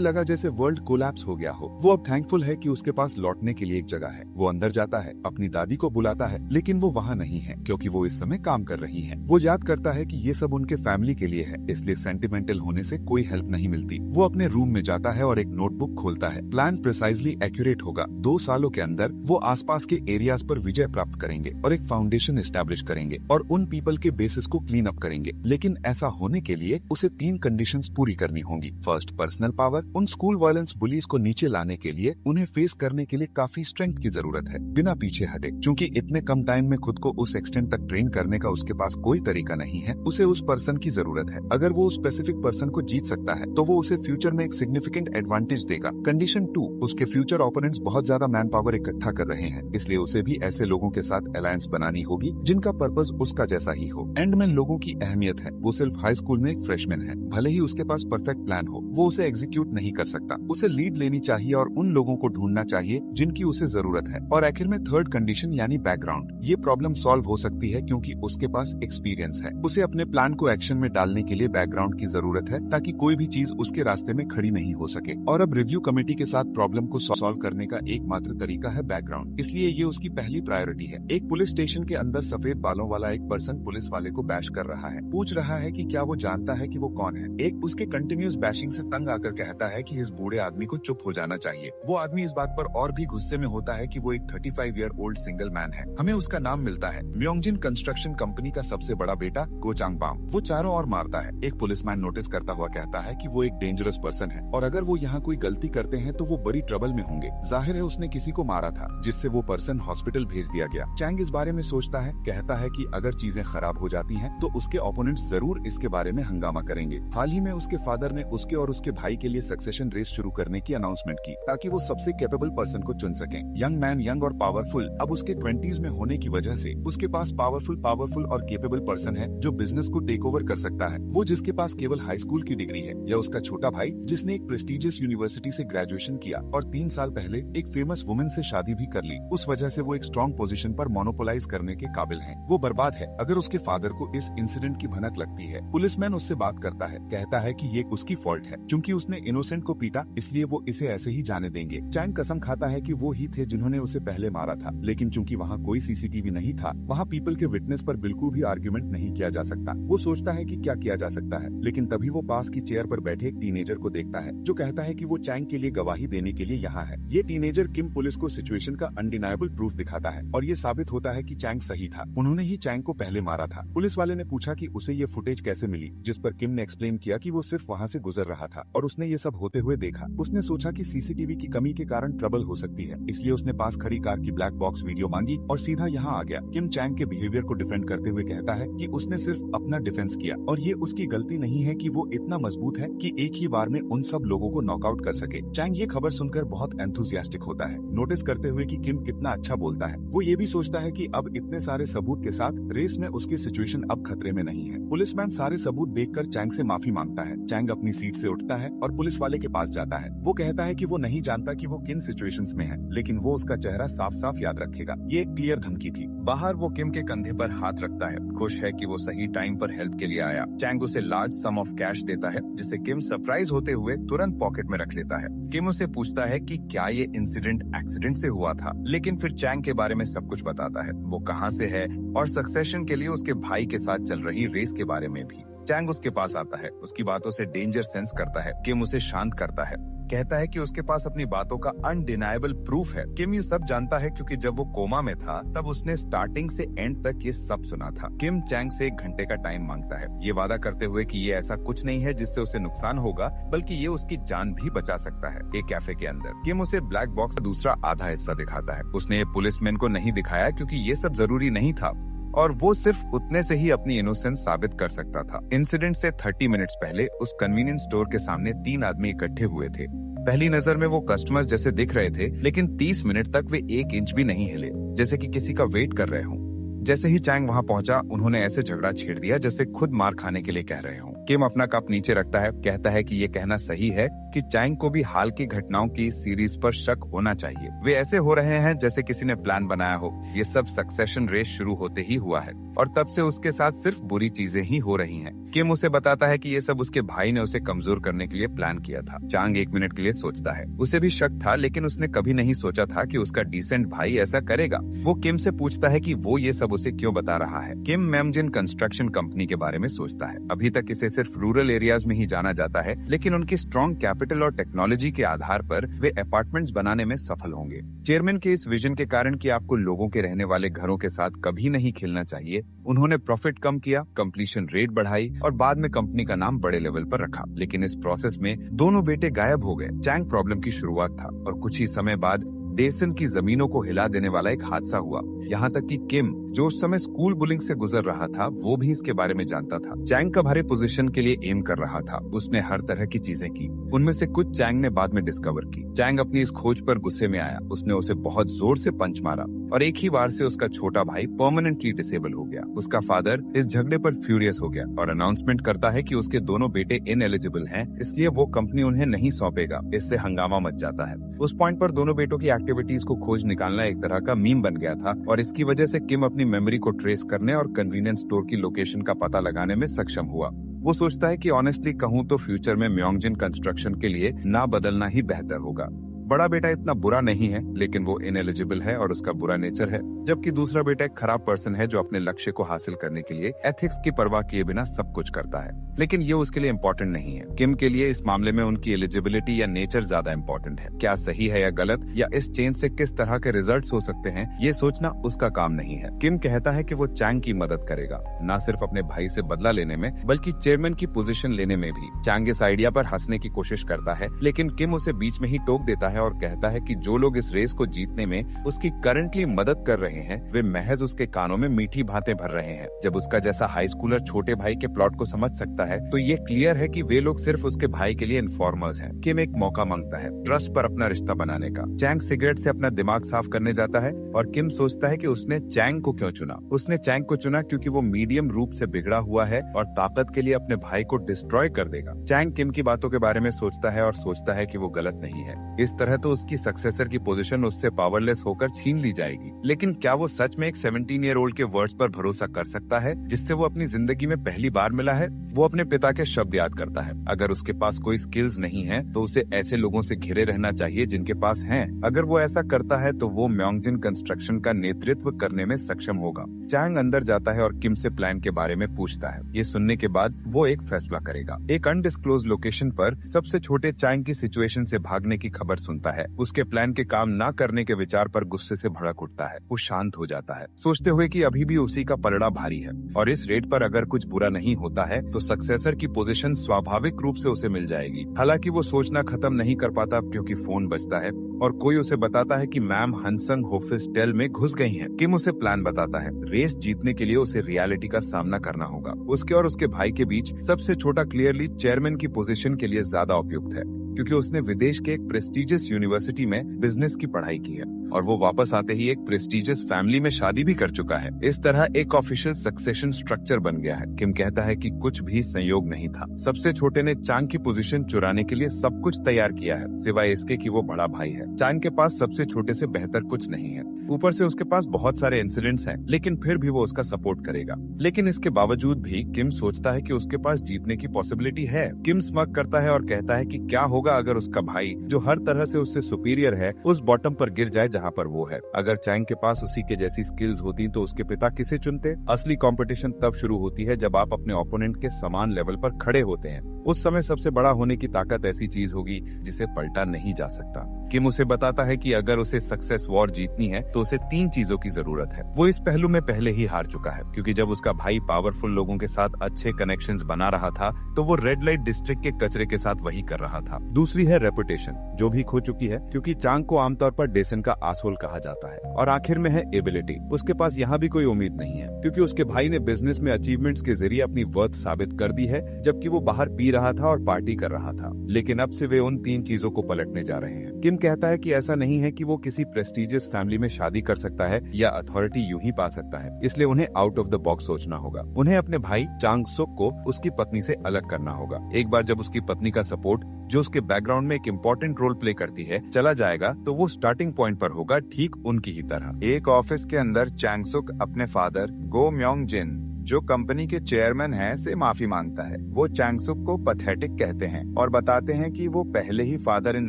लगा जैसे वर्ल्ड कोलैप्स हो गया हो। वो अब थैंकफुल है कि उसके पास लौटने के लिए एक जगह है। वो अंदर जाता है, अपनी दादी को बुलाता है, लेकिन वो वहाँ नहीं है क्योंकि वो इस समय काम कर रही है। वो याद करता है कि ये सब उनके फैमिली के लिए है, इसलिए सेंटिमेंटल होने से कोई हेल्प नहीं मिलती। वो अपने रूम में जाता है और एक नोटबुक खोलता है। प्लान प्रिसाइजली एक्यूरेट होगा। 2 सालों के अंदर वो आसपास के एरियाज पर विजय प्राप्त करेंगे और एक फाउंडेशन एस्टेब्लिश करेंगे और उन पीपल के बेसिस को क्लीन अप करेंगे। लेकिन ऐसा होने के लिए उसे 3 कंडीशंस पूरी करनी होंगी। First, personal power. उन स्कूल वायलेंस बुलीज को नीचे लाने के लिए उन्हें फेस करने के लिए काफी स्ट्रेंथ की जरूरत है, बिना पीछे हटे। क्योंकि इतने कम टाइम में खुद को उस एक्सटेंट तक ट्रेन करने का उसके पास कोई तरीका नहीं है, उसे उस पर्सन की जरूरत है। अगर वो उस स्पेसिफिक पर्सन को जीत सकता है तो वो उसे फ्यूचर में एक सिग्निफिकेंट एडवांटेज देगा। कंडीशन 2, उसके फ्यूचर ओपोनेंट्स बहुत ज्यादा मैन पावर इकट्ठा कर रहे हैं, इसलिए उसे भी ऐसे लोगों के साथ अलायंस बनानी होगी जिनका पर्पस उसका जैसा ही हो। एंडमैन लोगों की अहमियत है। वो सिर्फ हाई स्कूल में एक फ्रेशमैन है, भले ही उसके पास परफेक्ट प्लान हो, वो उसे एग्जीक्यूट नहीं कर सकता। उसे लीड लेनी चाहिए और उन लोगों को ढूंढना चाहिए जिनकी उसे जरूरत है। और आखिर में थर्ड कंडीशन यानी बैकग्राउंड। ये प्रॉब्लम सॉल्व हो सकती है क्योंकि उसके पास एक्सपीरियंस है। उसे अपने प्लान को एक्शन में डालने के लिए बैकग्राउंड की जरूरत है ताकि कोई भी चीज उसके रास्ते में खड़ी नहीं हो सके। और अब रिव्यू कमेटी के साथ प्रॉब्लम को सॉल्व करने का एकमात्र तरीका है बैकग्राउंड, इसलिए ये उसकी पहली प्रायोरिटी है। एक पुलिस स्टेशन के अंदर सफेद बालों वाला एक पर्सन पुलिस वाले को बैश कर रहा है, पूछ रहा है कि क्या वो जानता है कि वो कौन है। एक उसके कंटिन्यूस बैशिंग से तंग आकर कहता है कि इस बूढ़े आदमी को चुप हो जाना चाहिए। वो आदमी इस बात पर और भी गुस्से में होता है कि वो एक 35 ईयर ओल्ड सिंगल मैन है। हमें उसका नाम मिलता है म्योंगजिन कंस्ट्रक्शन कंपनी का सबसे बड़ा बेटा गो चांगबाम। वो चारों ओर मारता है। एक पुलिसमैन नोटिस करता हुआ कहता है कि वो एक डेंजरस पर्सन है और अगर वो यहाँ कोई गलती करते हैं तो वो बड़ी ट्रबल में होंगे। जाहिर है उसने किसी को मारा था जिससे वो पर्सन हॉस्पिटल भेज दिया गया। चैंग इस बारे में सोचता है, कहता है कि अगर चीजें खराब हो जाती हैं तो उसके ओपोनेंट्स जरूर इसके बारे में हंगामा करेंगे। हाल ही में उसके फादर ने उसके और उसके भाई के लिए सक्सेशन रेस शुरू करने की अनाउंसमेंट की ताकि वो सबसे कैपेबल पर्सन को चुन सकें। यंग मैन यंग और पावरफुल अब उसके 20s में होने की वजह से उसके पास पावरफुल और केपेबल पर्सन है जो बिजनेस को टेक ओवर कर सकता है। वो जिसके पास केवल हाई स्कूल की डिग्री है, या उसका छोटा भाई जिसने एक प्रेस्टिजियस यूनिवर्सिटी से ग्रेजुएशन किया और 3 साल पहले एक फेमस वुमेन से शादी भी कर ली। उस वजह से वो एक स्ट्रॉन्ग पोजीशन पर मोनोपोलाइज करने के काबिल है। वो बर्बाद है। अगर उसके फादर को इस इंसिडेंट की भनक लगती है पुलिसमैन उससे बात करता है, कहता है कि ये उसकी फॉल्ट है, क्योंकि उसने इनोसेंट को पीटा, इसलिए वो इसे ऐसे ही जाने देंगे। चैंग कसम खाता है कि वो ही थे जिन्होंने उसे पहले मारा था, लेकिन चूंकि वहाँ कोई सीसीटीवी नहीं था, वहाँ पीपल के विटनेस पर बिल्कुल भी आर्ग्यूमेंट नहीं किया जा सकता। वो सोचता है कि क्या किया जा सकता है, लेकिन तभी वो पास की चेयर पर बैठे एक टीनेजर को देखता है, जो कहता है कि वो चैंग के लिए गवाही देने के लिए यहाँ है। ये टीनेजर किम पुलिस को सिचुएशन का अनडिनाइबल प्रूफ दिखाता है और ये साबित होता है कि चैंग सही था, उन्होंने ही चैंग को पहले मारा था। पुलिस वाले ने पूछा कि उसे ये फुटेज कैसे मिली, जिस पर किम ने एक्सप्लेन किया कि वो सिर्फ वहाँ से गुजर रहा था और उसने ये सब होते हुए देखा। उसने सोचा कि सीसीटीवी की कमी के कारण ट्रबल हो सकती है, इसलिए उसने पास खड़ी कार की ब्लैक बॉक्स वीडियो मांगी और सीधा यहाँ आ गया। किम चैंग के बिहेवियर को डिफेंड करते हुए कहता है कि उसने सिर्फ अपना डिफेंस किया और ये उसकी गलती नहीं है कि वो इतना मजबूत है कि एक ही बार में उन सब लोगों को नॉकआउट कर सके। चैंग ये खबर सुनकर बहुत एंथुसियास्टिक होता है, नोटिस करते हुए कि किम कितना अच्छा बोलता है। वो ये भी सोचता है कि अब इतने सारे सबूत के साथ रेस में उसकी सिचुएशन अब खतरे में नहीं है। पुलिसमैन सारे सबूत देखकर चैंग से माफी मांगता है। चैंग अपनी सीट से उठता है और पुलिस वाले के पास जाता है। वो कहता है कि वो नहीं जानता कि वो किन सिचुएशंस में है, लेकिन वो उसका चेहरा साफ साफ याद रखेगा। ये एक क्लियर धमकी थी। बाहर वो किम के कंधे पर हाथ रखता है, खुश है कि वो सही टाइम पर हेल्प के लिए आया। चैंग उसे लार्ज सम ऑफ कैश देता है, जिसे किम सरप्राइज होते हुए तुरंत पॉकेट में रख लेता है। किम उसे पूछता है कि क्या ये इंसिडेंट एक्सीडेंट से हुआ था, लेकिन फिर चैंग के बारे में सब कुछ बताता है, वो कहाँ से है और सक्सेशन के लिए उसके भाई के साथ चल रही रेस के बारे में भी। चैंग उसके पास आता है, उसकी बातों से डेंजर सेंस करता है। किम उसे शांत करता है, कहता है कि उसके पास अपनी बातों का अनडिनाइबल प्रूफ है। किम ये सब जानता है क्योंकि जब वो कोमा में था तब उसने स्टार्टिंग से एंड तक ये सब सुना था। किम चैंग से 1 घंटे का टाइम मांगता है, ये वादा करते हुए कि ये ऐसा कुछ नहीं है जिससे उसे नुकसान होगा, बल्कि ये उसकी जान भी बचा सकता है। एक कैफे के अंदर किम उसे ब्लैक बॉक्स का दूसरा आधा हिस्सा दिखाता है। उसने ये पुलिसमैन को नहीं दिखाया क्योंकि ये सब जरूरी नहीं था और वो सिर्फ उतने से ही अपनी इनोसेंस साबित कर सकता था। इंसिडेंट से 30 मिनट्स पहले उस कन्वीनियंस स्टोर के सामने 3 आदमी इकट्ठे हुए थे। पहली नजर में वो कस्टमर्स जैसे दिख रहे थे, लेकिन 30 मिनट तक वे 1 इंच भी नहीं हिले, जैसे कि किसी का वेट कर रहे हों। जैसे ही चैंग वहां पहुंचा, उन्होंने ऐसे झगड़ा छेड़ दिया जैसे खुद मार खाने के लिए कह रहे हों। किम अपना कप नीचे रखता है, कहता है कि ये कहना सही है कि चैंग को भी हाल की घटनाओं की सीरीज पर शक होना चाहिए। वे ऐसे हो रहे हैं जैसे किसी ने प्लान बनाया हो। ये सब सक्सेशन रेस शुरू होते ही हुआ है और तब से उसके साथ सिर्फ बुरी चीजें ही हो रही हैं। किम उसे बताता है कि ये सब उसके भाई ने उसे कमजोर करने के लिए प्लान किया था। चैंग 1 मिनट के लिए सोचता है, उसे भी शक था, लेकिन उसने कभी नहीं सोचा था कि उसका डिसेंट भाई ऐसा करेगा। वो किम से पूछता है कि वो ये सब उसे क्यों बता रहा है। किम मैमजिन कंस्ट्रक्शन कंपनी के बारे में सोचता है। अभी तक इसे सिर्फ रूरल एरियाज में ही जाना जाता है, लेकिन उनकी स्ट्रॉन्ग कैपिटल और टेक्नोलॉजी के आधार पर वे अपार्टमेंट्स बनाने में सफल होंगे। चेयरमैन के इस विजन के कारण कि आपको लोगों के रहने वाले घरों के साथ कभी नहीं खेलना चाहिए, उन्होंने प्रॉफिट कम किया, कंप्लीशन रेट बढ़ाई और बाद में कंपनी का नाम बड़े लेवल पर रखा। लेकिन इस प्रोसेस में दोनों बेटे गायब हो गए। चैंग प्रॉब्लम की शुरुआत था और कुछ ही समय बाद डेसन की जमीनों को हिला देने वाला एक हादसा हुआ। यहाँ तक कि किम, जो उस समय स्कूल बुलिंग से गुजर रहा था, वो भी इसके बारे में जानता था। चैंग कब हरे पोजीशन के लिए एम कर रहा था। उसने हर तरह की चीजें की, उनमें से कुछ चैंग ने बाद में डिस्कवर की। चैंग अपनी इस खोज पर गुस्से में आया। उसने उसे बहुत जोर से पंच मारा और एक ही वार से उसका छोटा भाई परमानेंटली डिसेबल हो गया। उसका फादर इस झगड़े पर फ्यूरियस हो गया और अनाउंसमेंट करता है कि उसके दोनों बेटे इनएलिजिबल हैं, इसलिए वो कंपनी उन्हें नहीं सौंपेगा। इससे हंगामा मच जाता है। उस पॉइंट पर दोनों बेटों की एक्टिविटीज को खोज निकालना एक तरह का मीम बन गया था और इसकी वजह से किम अपनी मेमोरी को ट्रेस करने और कन्वीनियंस स्टोर की लोकेशन का पता लगाने में सक्षम हुआ। वो सोचता है कि ऑनेस्टली कहूँ तो फ्यूचर में म्योंगजिन कंस्ट्रक्शन के लिए ना बदलना ही बेहतर होगा। बड़ा बेटा इतना बुरा नहीं है, लेकिन वो इनएलिजिबल है और उसका बुरा नेचर है, जबकि दूसरा बेटा एक खराब पर्सन है जो अपने लक्ष्य को हासिल करने के लिए एथिक्स की परवाह किए बिना सब कुछ करता है। लेकिन ये उसके लिए इम्पोर्टेंट नहीं है। किम के लिए इस मामले में उनकी एलिजिबिलिटी या नेचर ज्यादा इम्पोर्टेंट है। क्या सही है या गलत, या इस चेन से किस तरह के रिजल्ट्स हो सकते हैं, ये सोचना उसका काम नहीं है। किम कहता है कि वो चैंग की मदद करेगा, न सिर्फ अपने भाई से बदला लेने में, बल्कि चेयरमैन की पोजीशन लेने में भी। चैंग इस आइडिया पर हंसने की कोशिश करता है, लेकिन किम उसे बीच में ही टोक देता है और कहता है कि जो लोग इस रेस को जीतने में उसकी करंटली मदद कर रहे हैं, वे महज उसके कानों में मीठी बातें भर रहे हैं। जब उसका जैसा हाई स्कूलर छोटे भाई के प्लॉट को समझ सकता है, तो ये क्लियर है कि वे लोग सिर्फ उसके भाई के लिए इन्फॉर्मर्स हैं। किम एक मौका मांगता है ट्रस्ट पर अपना रिश्ता बनाने का। चैंग सिगरेट से अपना दिमाग साफ करने जाता है और किम सोचता है कि उसने चैंग को क्यों चुना। उसने चैंग को चुना क्योंकि वो मीडियम रूप से बिगड़ा हुआ है और ताकत के लिए अपने भाई को डिस्ट्रॉय कर देगा। चैंग किम की बातों के बारे में सोचता है और सोचता है कि वो गलत नहीं है। इस तरह तो उसकी सक्सेसर की पोजीशन उससे पावरलेस होकर छीन ली जाएगी। लेकिन क्या वो सच में एक 17 ईयर ओल्ड के वर्ड्स पर भरोसा कर सकता है जिससे वो अपनी जिंदगी में पहली बार मिला है? वो अपने पिता के शब्द याद करता है, अगर उसके पास कोई स्किल्स नहीं है तो उसे ऐसे लोगों से घिरे रहना चाहिए जिनके पास हैं। अगर वो ऐसा करता है तो वो म्योंगजिन कंस्ट्रक्शन का नेतृत्व करने में सक्षम होगा। चैंग अंदर जाता है और किम से प्लान के बारे में पूछता है। ये सुनने के बाद वो एक फैसला करेगा। एक अनडिस्क्लोज लोकेशन पर सबसे छोटे चैंग की सिचुएशन से भागने की खबर सुनता है। उसके प्लान के काम ना करने के विचार पर गुस्से से भड़क उठता है। वो शांत हो जाता है, सोचते हुए कि अभी भी उसी का पलड़ा भारी है और इस रेट पर अगर कुछ बुरा नहीं होता है तो सक्सेसर की पोजीशन स्वाभाविक रूप से उसे मिल जाएगी। हालांकि वो सोचना खत्म नहीं कर पाता क्योंकि फोन बजता है और कोई उसे बताता है कि मैम हंसंग होफिस्टेल में घुस गई हैं। किम उसे प्लान बताता है। रेस जीतने के लिए उसे रियलिटी का सामना करना होगा। उसके और उसके भाई के बीच सबसे छोटा क्लियरली चेयरमैन की पोजीशन के लिए ज्यादा उपयुक्त है क्योंकि उसने विदेश के एक प्रेस्टिजियस यूनिवर्सिटी में बिजनेस की पढ़ाई की है और वो वापस आते ही एक प्रेस्टिजियस फैमिली में शादी भी कर चुका है। इस तरह एक ऑफिशियल सक्सेशन स्ट्रक्चर बन गया है। किम कहता है कि कुछ भी संयोग नहीं था। सबसे छोटे ने चांग की पोजीशन चुराने के लिए सब कुछ तैयार किया है सिवाय इसके कि वो बड़ा भाई है। चांग के पास सबसे छोटे से बेहतर कुछ नहीं है, ऊपर से उसके पास बहुत सारे इंसिडेंट्स हैं, लेकिन फिर भी वो उसका सपोर्ट करेगा। लेकिन इसके बावजूद भी किम सोचता है कि उसके पास जीतने की पॉसिबिलिटी है। किम स्मग करता है और कहता है कि क्या होगा अगर उसका भाई जो हर तरह से उससे सुपीरियर है उस बॉटम पर गिर जाए जहाँ पर वो है। अगर चैंग के पास उसी के जैसी स्किल्स होती तो उसके पिता किसे चुनते? असली कंपटीशन तब शुरू होती है जब आप अपने ओपोनेंट के समान लेवल पर खड़े होते हैं। उस समय सबसे बड़ा होने की ताकत ऐसी चीज होगी जिसे पलटा नहीं जा सकता। किम उसे बताता है कि अगर उसे सक्सेस वॉर जीतनी है तो उसे 3 चीजों की जरूरत है। वो इस पहलू में पहले ही हार चुका है क्योंकि जब उसका भाई पावरफुल लोगों के साथ अच्छे कनेक्शंस बना रहा था तो वो रेड लाइट डिस्ट्रिक्ट के कचरे के साथ वही कर रहा था। दूसरी है रेपुटेशन, जो भी खो चुकी है क्योंकि चांग को आमतौर पर डेसन का आसोल कहा जाता है। और आखिर में है एबिलिटी। उसके पास यहाँ भी कोई उम्मीद नहीं है क्योंकि उसके भाई ने बिजनेस में अचीवमेंट्स के जरिए अपनी वर्थ साबित कर दी है जबकि वो बाहर पी रहा था और पार्टी कर रहा था। लेकिन अब से वे उन 3 चीजों को पलटने जा रहे हैं। किम कहता है कि ऐसा नहीं है कि वो किसी प्रेस्टिजियस फैमिली में शादी कर सकता है या अथॉरिटी यूं ही पा सकता है, इसलिए उन्हें आउट ऑफ द बॉक्स सोचना होगा। उन्हें अपने भाई चांग सुक को उसकी पत्नी से अलग करना होगा। एक बार जब उसकी पत्नी का सपोर्ट, जो उसके बैकग्राउंड में एक इम्पोर्टेंट रोल प्ले करती है, चला जाएगा तो वो स्टार्टिंग पॉइंट पर होगा ठीक उनकी ही तरह। एक ऑफिस के अंदर चैंग सुक अपने फादर गो म्योंग जिन, जो कंपनी के चेयरमैन हैं, से माफी मांगता है। वो चैंग सुक को पैथेटिक कहते हैं और बताते हैं कि वो पहले ही फादर इन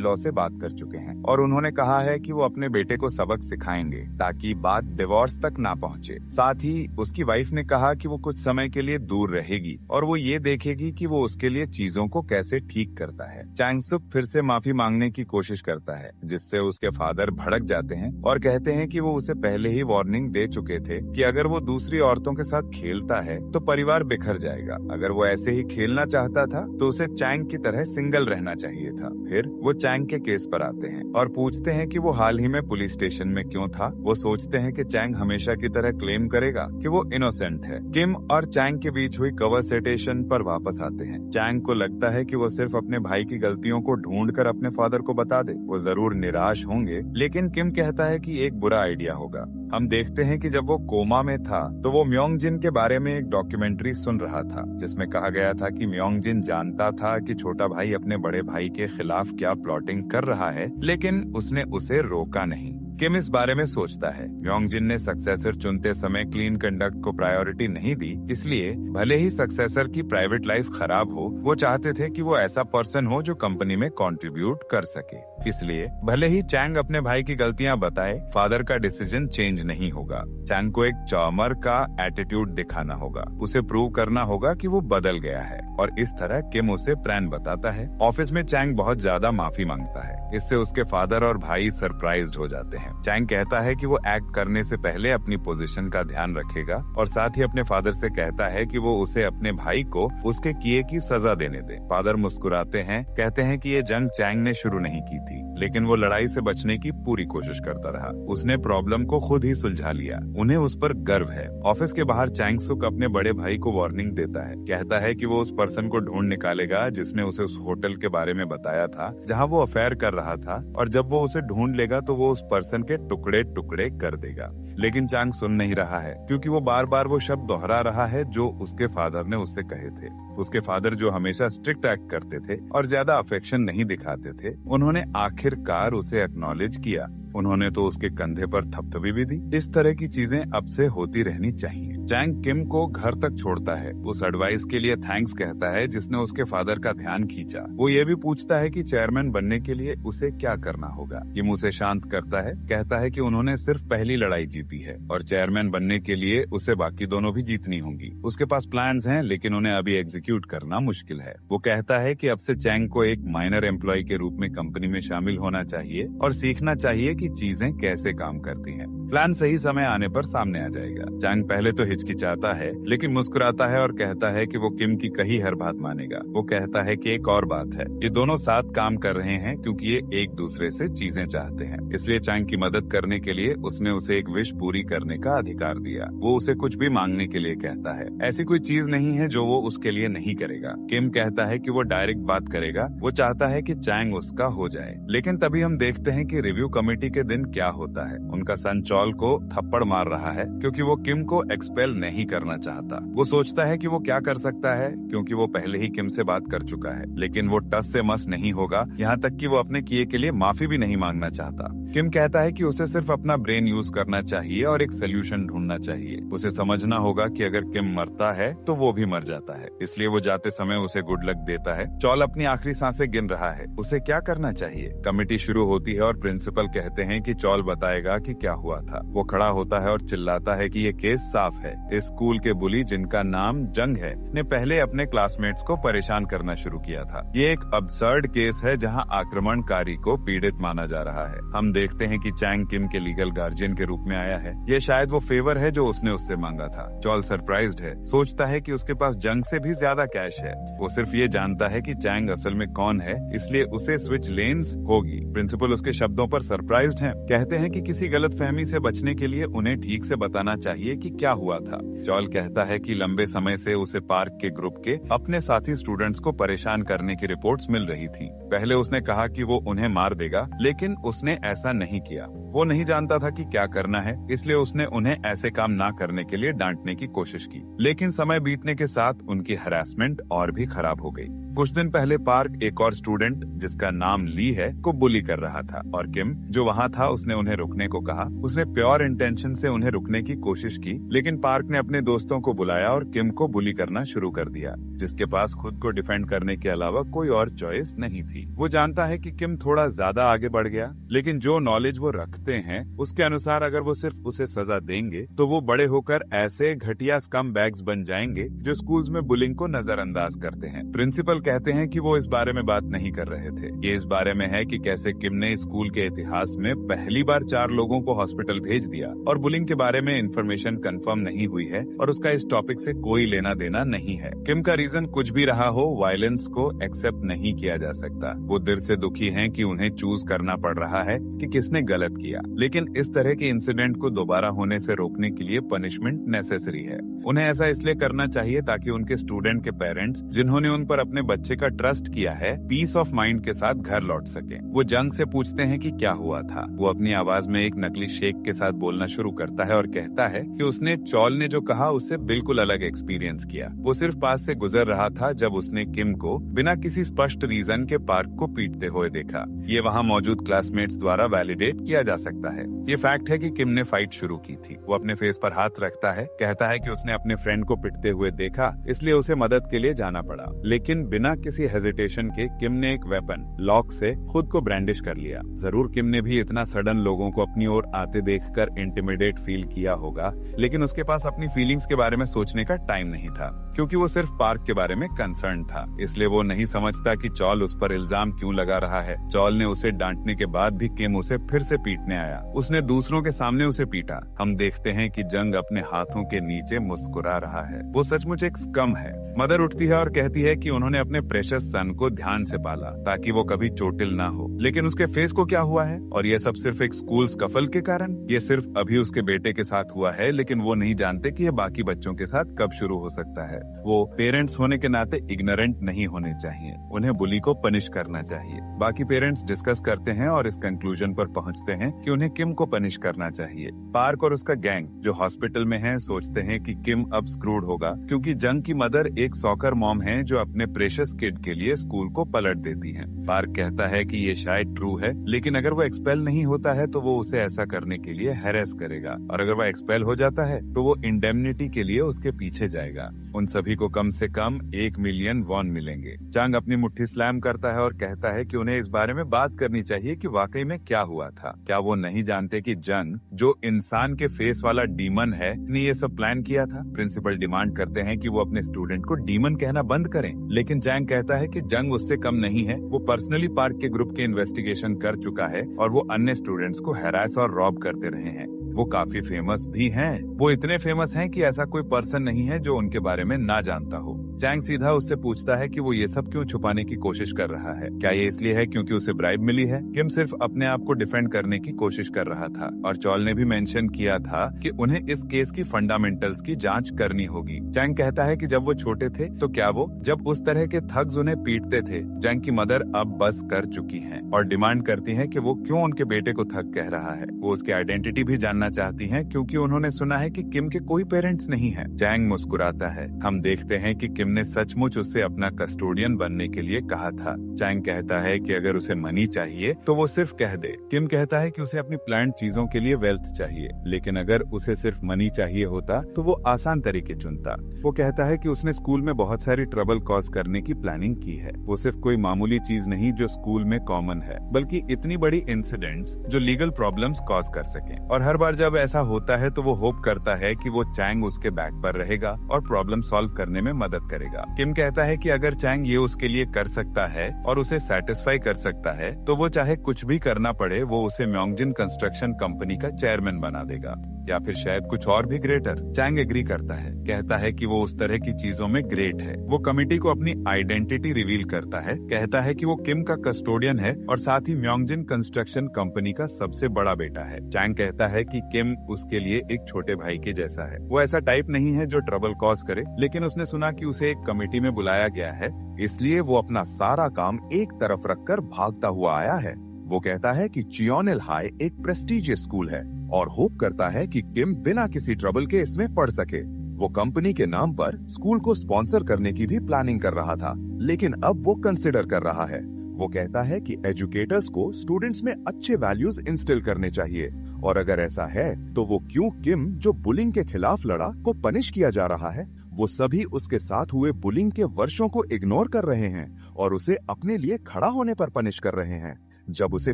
लॉ से बात कर चुके हैं और उन्होंने कहा है कि वो अपने बेटे को सबक सिखाएंगे ताकि बात डिवोर्स तक ना पहुंचे। साथ ही उसकी वाइफ ने कहा कि वो कुछ समय के लिए दूर रहेगी और वो ये देखेगी कि वो उसके लिए चीजों को कैसे ठीक करता है। चैंग सुक फिर से माफी मांगने की कोशिश करता है जिससे उसके फादर भड़क जाते हैं और कहते हैं कि वो उसे पहले ही वार्निंग दे चुके थे कि अगर वो दूसरी औरतों के साथ खेलता है तो परिवार बिखर जाएगा। अगर वो ऐसे ही खेलना चाहता था तो उसे चैंग की तरह सिंगल रहना चाहिए था। फिर वो चैंग के केस पर आते हैं और पूछते हैं कि वो हाल ही में पुलिस स्टेशन में क्यों था। वो सोचते हैं कि चैंग हमेशा की तरह क्लेम करेगा कि वो इनोसेंट है। किम और चैंग के बीच हुई कन्वर्सेशन पर वापस आते हैं। चैंग को लगता है कि वो सिर्फ अपने भाई की गलतियों को ढूंढकर अपने फादर को बता दे। वो जरूर निराश होंगे, लेकिन किम कहता है कि एक बुरा आइडिया होगा। हम देखते हैं कि जब वो कोमा में था तो वो म्योंग जिन के बारे में एक डॉक्यूमेंट्री सुन रहा था जिसमें कहा गया था कि म्योंग जिन जानता था कि छोटा भाई अपने बड़े भाई के खिलाफ क्या प्लॉटिंग कर रहा है, लेकिन उसने उसे रोका नहीं। किम इस बारे में सोचता है म्योंग जिन ने सक्सेसर चुनते समय क्लीन कंडक्ट को प्रायोरिटी नहीं दी, इसलिए भले ही सक्सेसर की प्राइवेट लाइफ खराब हो, वो चाहते थे कि वो ऐसा पर्सन हो जो कंपनी में कंट्रीब्यूट कर सके। इसलिए भले ही चैंग अपने भाई की गलतियां बताए, फादर का डिसीजन चेंज नहीं होगा। चैंग को एक चार्मर का एटीट्यूड दिखाना होगा, उसे प्रूव करना होगा कि वो बदल गया है और इस तरह किम उसे प्लान बताता है। ऑफिस में चैंग बहुत ज्यादा माफी मांगता है, इससे उसके फादर और भाई सरप्राइज्ड हो जाते हैं। चैंग कहता है कि वो एक्ट करने से पहले अपनी पोजीशन का ध्यान रखेगा और साथ ही अपने फादर से कहता है कि वो उसे अपने भाई को उसके किए की सजा देने दे। फादर मुस्कुराते हैं, कहते हैं कि ये जंग चैंग ने शुरू नहीं की थी, लेकिन वो लड़ाई से बचने की पूरी कोशिश करता रहा। उसने प्रॉब्लम को खुद ही सुलझा लिया, उन्हें उस पर गर्व है। ऑफिस के बाहर चैंग सुक अपने बड़े भाई को वार्निंग देता है, कहता है कि वो उस पर्सन को ढूंढ निकालेगा जिसने उसे उस होटल के बारे में बताया था जहाँ वो अफेयर कर रहा था, और जब वो उसे ढूंढ लेगा तो वो उस पर्सन के टुकड़े टुकड़े कर देगा। लेकिन चांग सुन नहीं रहा है क्योंकि वो बार बार वो शब्द दोहरा रहा है जो उसके फादर ने उससे कहे थे। उसके फादर जो हमेशा स्ट्रिक्ट एक्ट करते थे और ज्यादा अफेक्शन नहीं दिखाते थे, उन्होंने आखिरकार उसे एक्नॉलेज किया। उन्होंने तो उसके कंधे पर थपथपी भी दी। इस तरह की चीजें अब से होती रहनी चाहिए। चैंग किम को घर तक छोड़ता है, उस एडवाइस के लिए थैंक्स कहता है जिसने उसके फादर का ध्यान खींचा। वो ये भी पूछता है कि चेयरमैन बनने के लिए उसे क्या करना होगा। किम उसे शांत करता है, कहता है कि उन्होंने सिर्फ पहली लड़ाई जीती है और चेयरमैन बनने के लिए उसे बाकी दोनों भी जीतनी होंगी। उसके पास प्लान्स हैं लेकिन उन्हें अभी एग्जीक्यूट करना मुश्किल है। वो कहता है कि अब से चैंग को एक माइनर एम्प्लॉय के रूप में कंपनी में शामिल होना चाहिए और सीखना चाहिए कि चीजें कैसे काम करती हैं। प्लान सही समय आने पर सामने आ जाएगा। चैंग पहले तो हिचकिचाता है लेकिन मुस्कुराता है और कहता है कि वो किम की कही हर बात मानेगा। वो कहता है कि एक और बात है, ये दोनों साथ काम कर रहे हैं क्योंकि ये एक दूसरे से चीजें चाहते हैं, इसलिए चैंग की मदद करने के लिए उसने उसे एक विश पूरी करने का अधिकार दिया। वो उसे कुछ भी मांगने के लिए कहता है, ऐसी कोई चीज नहीं है जो वो उसके लिए नहीं करेगा। किम कहता है कि वो डायरेक्ट बात करेगा, वो चाहता है कि चैंग उसका हो जाए। लेकिन तभी हम देखते हैं कि रिव्यू कमेटी के दिन क्या होता है। उनका सन चॉल को थप्पड़ मार रहा है क्योंकि वो किम को एक्सपेल नहीं करना चाहता। वो सोचता है कि वो क्या कर सकता है क्योंकि वो पहले ही किम से बात कर चुका है, लेकिन वो टस से मस नहीं होगा, यहाँ तक कि वो अपने किए के लिए माफी भी नहीं मांगना चाहता। किम कहता है कि उसे सिर्फ अपना ब्रेन यूज करना चाहिए और एक सोल्यूशन ढूंढना चाहिए। उसे समझना होगा कि अगर किम मरता है तो वो भी मर जाता है, इसलिए वो जाते समय उसे गुड लक देता है। चॉल अपनी आखिरी सांसें गिन रहा है, उसे क्या करना चाहिए। कमेटी शुरू होती है और प्रिंसिपल कहते हैं कि चॉल बताएगा कि क्या हुआ था। वो खड़ा होता है और चिल्लाता है कि ये केस साफ है। इस स्कूल के बुली जिनका नाम जंग है ने पहले अपने क्लासमेट्स को परेशान करना शुरू किया था। ये एक अब्सर्ड केस है जहां आक्रमणकारी को पीड़ित माना जा रहा है। हम देखते हैं कि चैंग किम के लीगल गार्जियन के रूप में आया है। ये शायद वो फेवर है जो उसने उससे मांगा था। चॉल सरप्राइज्ड है, सोचता है कि उसके पास जंग से भी ज्यादा कैश है। वो सिर्फ ये जानता है कि चैंग असल में कौन है, इसलिए उसे स्विच लेन्स होगी। प्रिंसिपल उसके शब्दों पर सरप्राइज्ड हैं, कहते हैं कि किसी गलतफहमी से बचने के लिए उन्हें ठीक से बताना चाहिए कि क्या हुआ था। चॉल कहता है कि लंबे समय से उसे पार्क के ग्रुप के अपने साथी स्टूडेंट्स को परेशान करने की रिपोर्ट्स मिल रही थी। पहले उसने कहा कि वो उन्हें मार देगा, लेकिन उसने ऐसा नहीं किया। वो नहीं जानता था कि क्या करना है, इसलिए उसने उन्हें ऐसे काम ना करने के लिए डांटने की कोशिश की। लेकिन समय बीतने के साथ उनकी हरासमेंट और भी खराब हो गई। कुछ दिन पहले पार्क एक और स्टूडेंट जिसका नाम ली है को बुली कर रहा था और किम जो वहाँ था उसने उन्हें रुकने को कहा। उसने प्योर इंटेंशन से उन्हें रुकने की कोशिश की, लेकिन पार्क ने अपने दोस्तों को बुलाया और किम को बुली करना शुरू कर दिया, जिसके पास खुद को डिफेंड करने के अलावा कोई और चॉइस नहीं थी। वो जानता है कि किम थोड़ा ज्यादा आगे बढ़ गया, लेकिन जो नॉलेज वो रखते हैं उसके अनुसार अगर वो सिर्फ उसे सजा देंगे तो वो बड़े होकर ऐसे घटिया स्कम बैग्स बन जाएंगे जो स्कूल्स में बुलिंग को नजरअंदाज करते हैं। प्रिंसिपल कहते हैं कि वो इस बारे में बात नहीं कर रहे थे। ये इस बारे में है कि कैसे किम ने स्कूल के इतिहास में पहली बार 4 लोगों को हॉस्पिटल भेज दिया और बुलिंग के बारे में इंफॉर्मेशन कंफर्म नहीं हुई है और उसका इस टॉपिक से कोई लेना देना नहीं है। किम का रीजन कुछ भी रहा हो, वायलेंस को एक्सेप्ट नहीं किया जा सकता। वो दिल से दुखी हैं कि उन्हें चूज करना पड़ रहा है कि किसने गलत किया, लेकिन इस तरह के इंसिडेंट को दोबारा होने से रोकने के लिए पनिशमेंट नेसेसरी है। उन्हें ऐसा इसलिए करना चाहिए ताकि उनके स्टूडेंट के पेरेंट्स जिन्होंने उन पर अपने बच्चे का ट्रस्ट किया है पीस ऑफ माइंड के साथ घर लौट सके। वो जंग से पूछते हैं कि क्या हुआ था। वो अपनी आवाज में एक नकली शेख के साथ बोलना शुरू करता है और कहता है कि उसने चॉल ने जो कहा उससे बिल्कुल अलग एक्सपीरियंस किया। वो सिर्फ पास से गुजर रहा था जब उसने किम को बिना किसी स्पष्ट रीजन के पार्क को पीटते हुए देखा। ये वहाँ मौजूद क्लासमेट्स द्वारा वैलिडेट किया जा सकता है। ये फैक्ट है कि किम ने फाइट शुरू की थी। वो अपने फेस पर हाथ रखता है, कहता है कि उसने अपने फ्रेंड को पिटते हुए देखा, इसलिए उसे मदद के लिए जाना पड़ा। लेकिन बिना किसी हेजिटेशन के किम ने एक वेपन लॉक से खुद को ब्रांडिश कर लिया। जरूर किम ने भी इतना सडन लोगों को अपनी ओर आते देखकर इंटिमिडेट फील किया होगा, लेकिन उसके पास अपनी फीलिंग्स के बारे में सोचने का टाइम नहीं था क्योंकि वो सिर्फ पार्क के बारे में कंसर्न था। इसलिए वो नहीं समझता कि चॉल उस पर इल्जाम क्यों लगा रहा है। चॉल ने उसे डांटने के बाद भी किम उसे फिर से पीटने आया। उसने दूसरों के सामने उसे पीटा। हम देखते हैं कि जंग अपने हाथों के नीचे मुस्कुरा रहा है। वो सचमुच एक स्कम है। मदर उठती है और कहती है कि उन्होंने अपने अपने प्रेशियस सन को ध्यान से पाला ताकि वो कभी चोटिल ना हो। लेकिन उसके फेस को क्या हुआ है? और ये सब सिर्फ एक स्कूल स्कफल के कारण? ये सिर्फ अभी उसके बेटे के साथ हुआ है, लेकिन वो नहीं जानते कि ये बाकी बच्चों के साथ कब शुरू हो सकता है। वो पेरेंट्स होने के नाते इग्नोरेंट नहीं होने चाहिए, उन्हें बुली को पनिश करना चाहिए। बाकी पेरेंट्स डिस्कस करते हैं और इस कंक्लूजन पर पहुंचते हैं कि उन्हें किम को पनिश करना चाहिए। पार्क और उसका गैंग जो हॉस्पिटल में है सोचते हैं कि किम अब स्क्रूड होगा क्योंकि जंग की मदर एक सॉकर मॉम है जो अपने प्रेशियस किड के लिए स्कूल को पलट देती है। पार्क कहता है कि ये शायद ट्रू है, लेकिन अगर वो एक्सपेल नहीं होता है तो वो उसे ऐसा करने के लिए हैरेस करेगा, और अगर वो एक्सपेल हो जाता है तो वो इंडेमनिटी के लिए उसके पीछे जाएगा। उन सभी को कम से कम 1 मिलियन वॉन मिलेंगे। चांग अपनी मुट्ठी स्लैम करता है और कहता है कि उन्हें इस बारे में बात करनी चाहिए कि वाकई में क्या हुआ था। क्या वो नहीं जानते कि जंग जो इंसान के फेस वाला डीमन है ने ये सब प्लान किया था? प्रिंसिपल डिमांड करते हैं कि वो अपने स्टूडेंट को डीमन कहना बंद करें, लेकिन जैंग कहता है कि जंग उससे कम नहीं है। वो पर्सनली पार्क के ग्रुप के इन्वेस्टिगेशन कर चुका है और वो अन्य स्टूडेंट्स को हैरास और रॉब करते रहे हैं। वो काफी फेमस भी हैं। वो इतने फेमस हैं कि ऐसा कोई पर्सन नहीं है जो उनके बारे में ना जानता हो। चैंग सीधा उससे पूछता है कि वो ये सब क्यों छुपाने की कोशिश कर रहा है। क्या ये इसलिए है क्योंकि उसे ब्राइब मिली है? किम सिर्फ अपने आप को डिफेंड करने की कोशिश कर रहा था, और चॉल ने भी मेंशन किया था कि उन्हें इस केस की फंडामेंटल्स की जांच करनी होगी। चैंग कहता है कि जब वो छोटे थे तो क्या वो जब उस तरह के थग्स उन्हें पीटते थे? जैंग की मदर अब बस कर चुकी है और डिमांड करती है कि वो क्यों उनके बेटे को थग कह रहा है। वो उसकी आइडेंटिटी भी जानना चाहती है क्योंकि उन्होंने सुना है कि किम के कोई पेरेंट्स नहीं है। चैंग मुस्कुराता है। हम देखते हैं कि किम ने सचमुच उससे अपना कस्टोडियन बनने के लिए कहा था। चैंग कहता है कि अगर उसे मनी चाहिए तो वो सिर्फ कह दे। किम कहता है कि उसे अपनी प्लान्ड चीजों के लिए वेल्थ चाहिए, लेकिन अगर उसे सिर्फ मनी चाहिए होता तो वो आसान तरीके चुनता। वो कहता है कि उसने स्कूल में बहुत सारी ट्रबल कॉज करने की प्लानिंग की है। वो सिर्फ कोई मामूली चीज नहीं जो स्कूल में कॉमन है, बल्कि इतनी बड़ी इंसिडेंट्स जो लीगल प्रॉब्लम्स कॉज कर सकें। और हर बार जब ऐसा होता है तो वो होप करता है कि वो चैंग उसके बैक पर रहेगा और प्रॉब्लम सॉल्व करने में मदद करेगा। किम कहता है कि अगर चैंग ये उसके लिए कर सकता है और उसे सेटिस्फाई कर सकता है तो वो चाहे कुछ भी करना पड़े वो उसे म्योंगजिन कंस्ट्रक्शन कंपनी का चेयरमैन बना देगा, या फिर शायद कुछ और भी ग्रेटर। चैंग एग्री करता है, कहता है कि वो उस तरह की चीजों में ग्रेट है। वो कमिटी को अपनी आइडेंटिटी रिवील करता है, कहता है कि वो किम का कस्टोडियन है और साथ ही म्योंगजिन कंस्ट्रक्शन कंपनी का सबसे बड़ा बेटा है। चैंग कहता है कि किम उसके लिए एक छोटे भाई के जैसा है। वो ऐसा टाइप नहीं है जो ट्रबल कॉज करे, लेकिन उसने सुना कि उसे एक कमेटी में बुलाया गया है, इसलिए वो अपना सारा काम एक तरफ रखकर भागता हुआ आया है। वो कहता है कि चियोनेल हाई एक प्रेस्टीजियस स्कूल है और होप करता है कि किम बिना किसी ट्रबल के इसमें पढ़ सके। वो कंपनी के नाम पर स्कूल को स्पॉन्सर करने की भी प्लानिंग कर रहा था, लेकिन अब वो कंसिडर कर रहा है। वो कहता है कि एजुकेटर्स को स्टूडेंट्स में अच्छे वैल्यूज इंस्टिल करने चाहिए, और अगर ऐसा है तो वो क्यों किम जो बुलिंग के खिलाफ लड़ा को पनिश किया जा रहा है। वो सभी उसके साथ हुए बुलिंग के वर्षों को इग्नोर कर रहे हैं और उसे अपने लिए खड़ा होने पर पनिश कर रहे हैं। जब उसे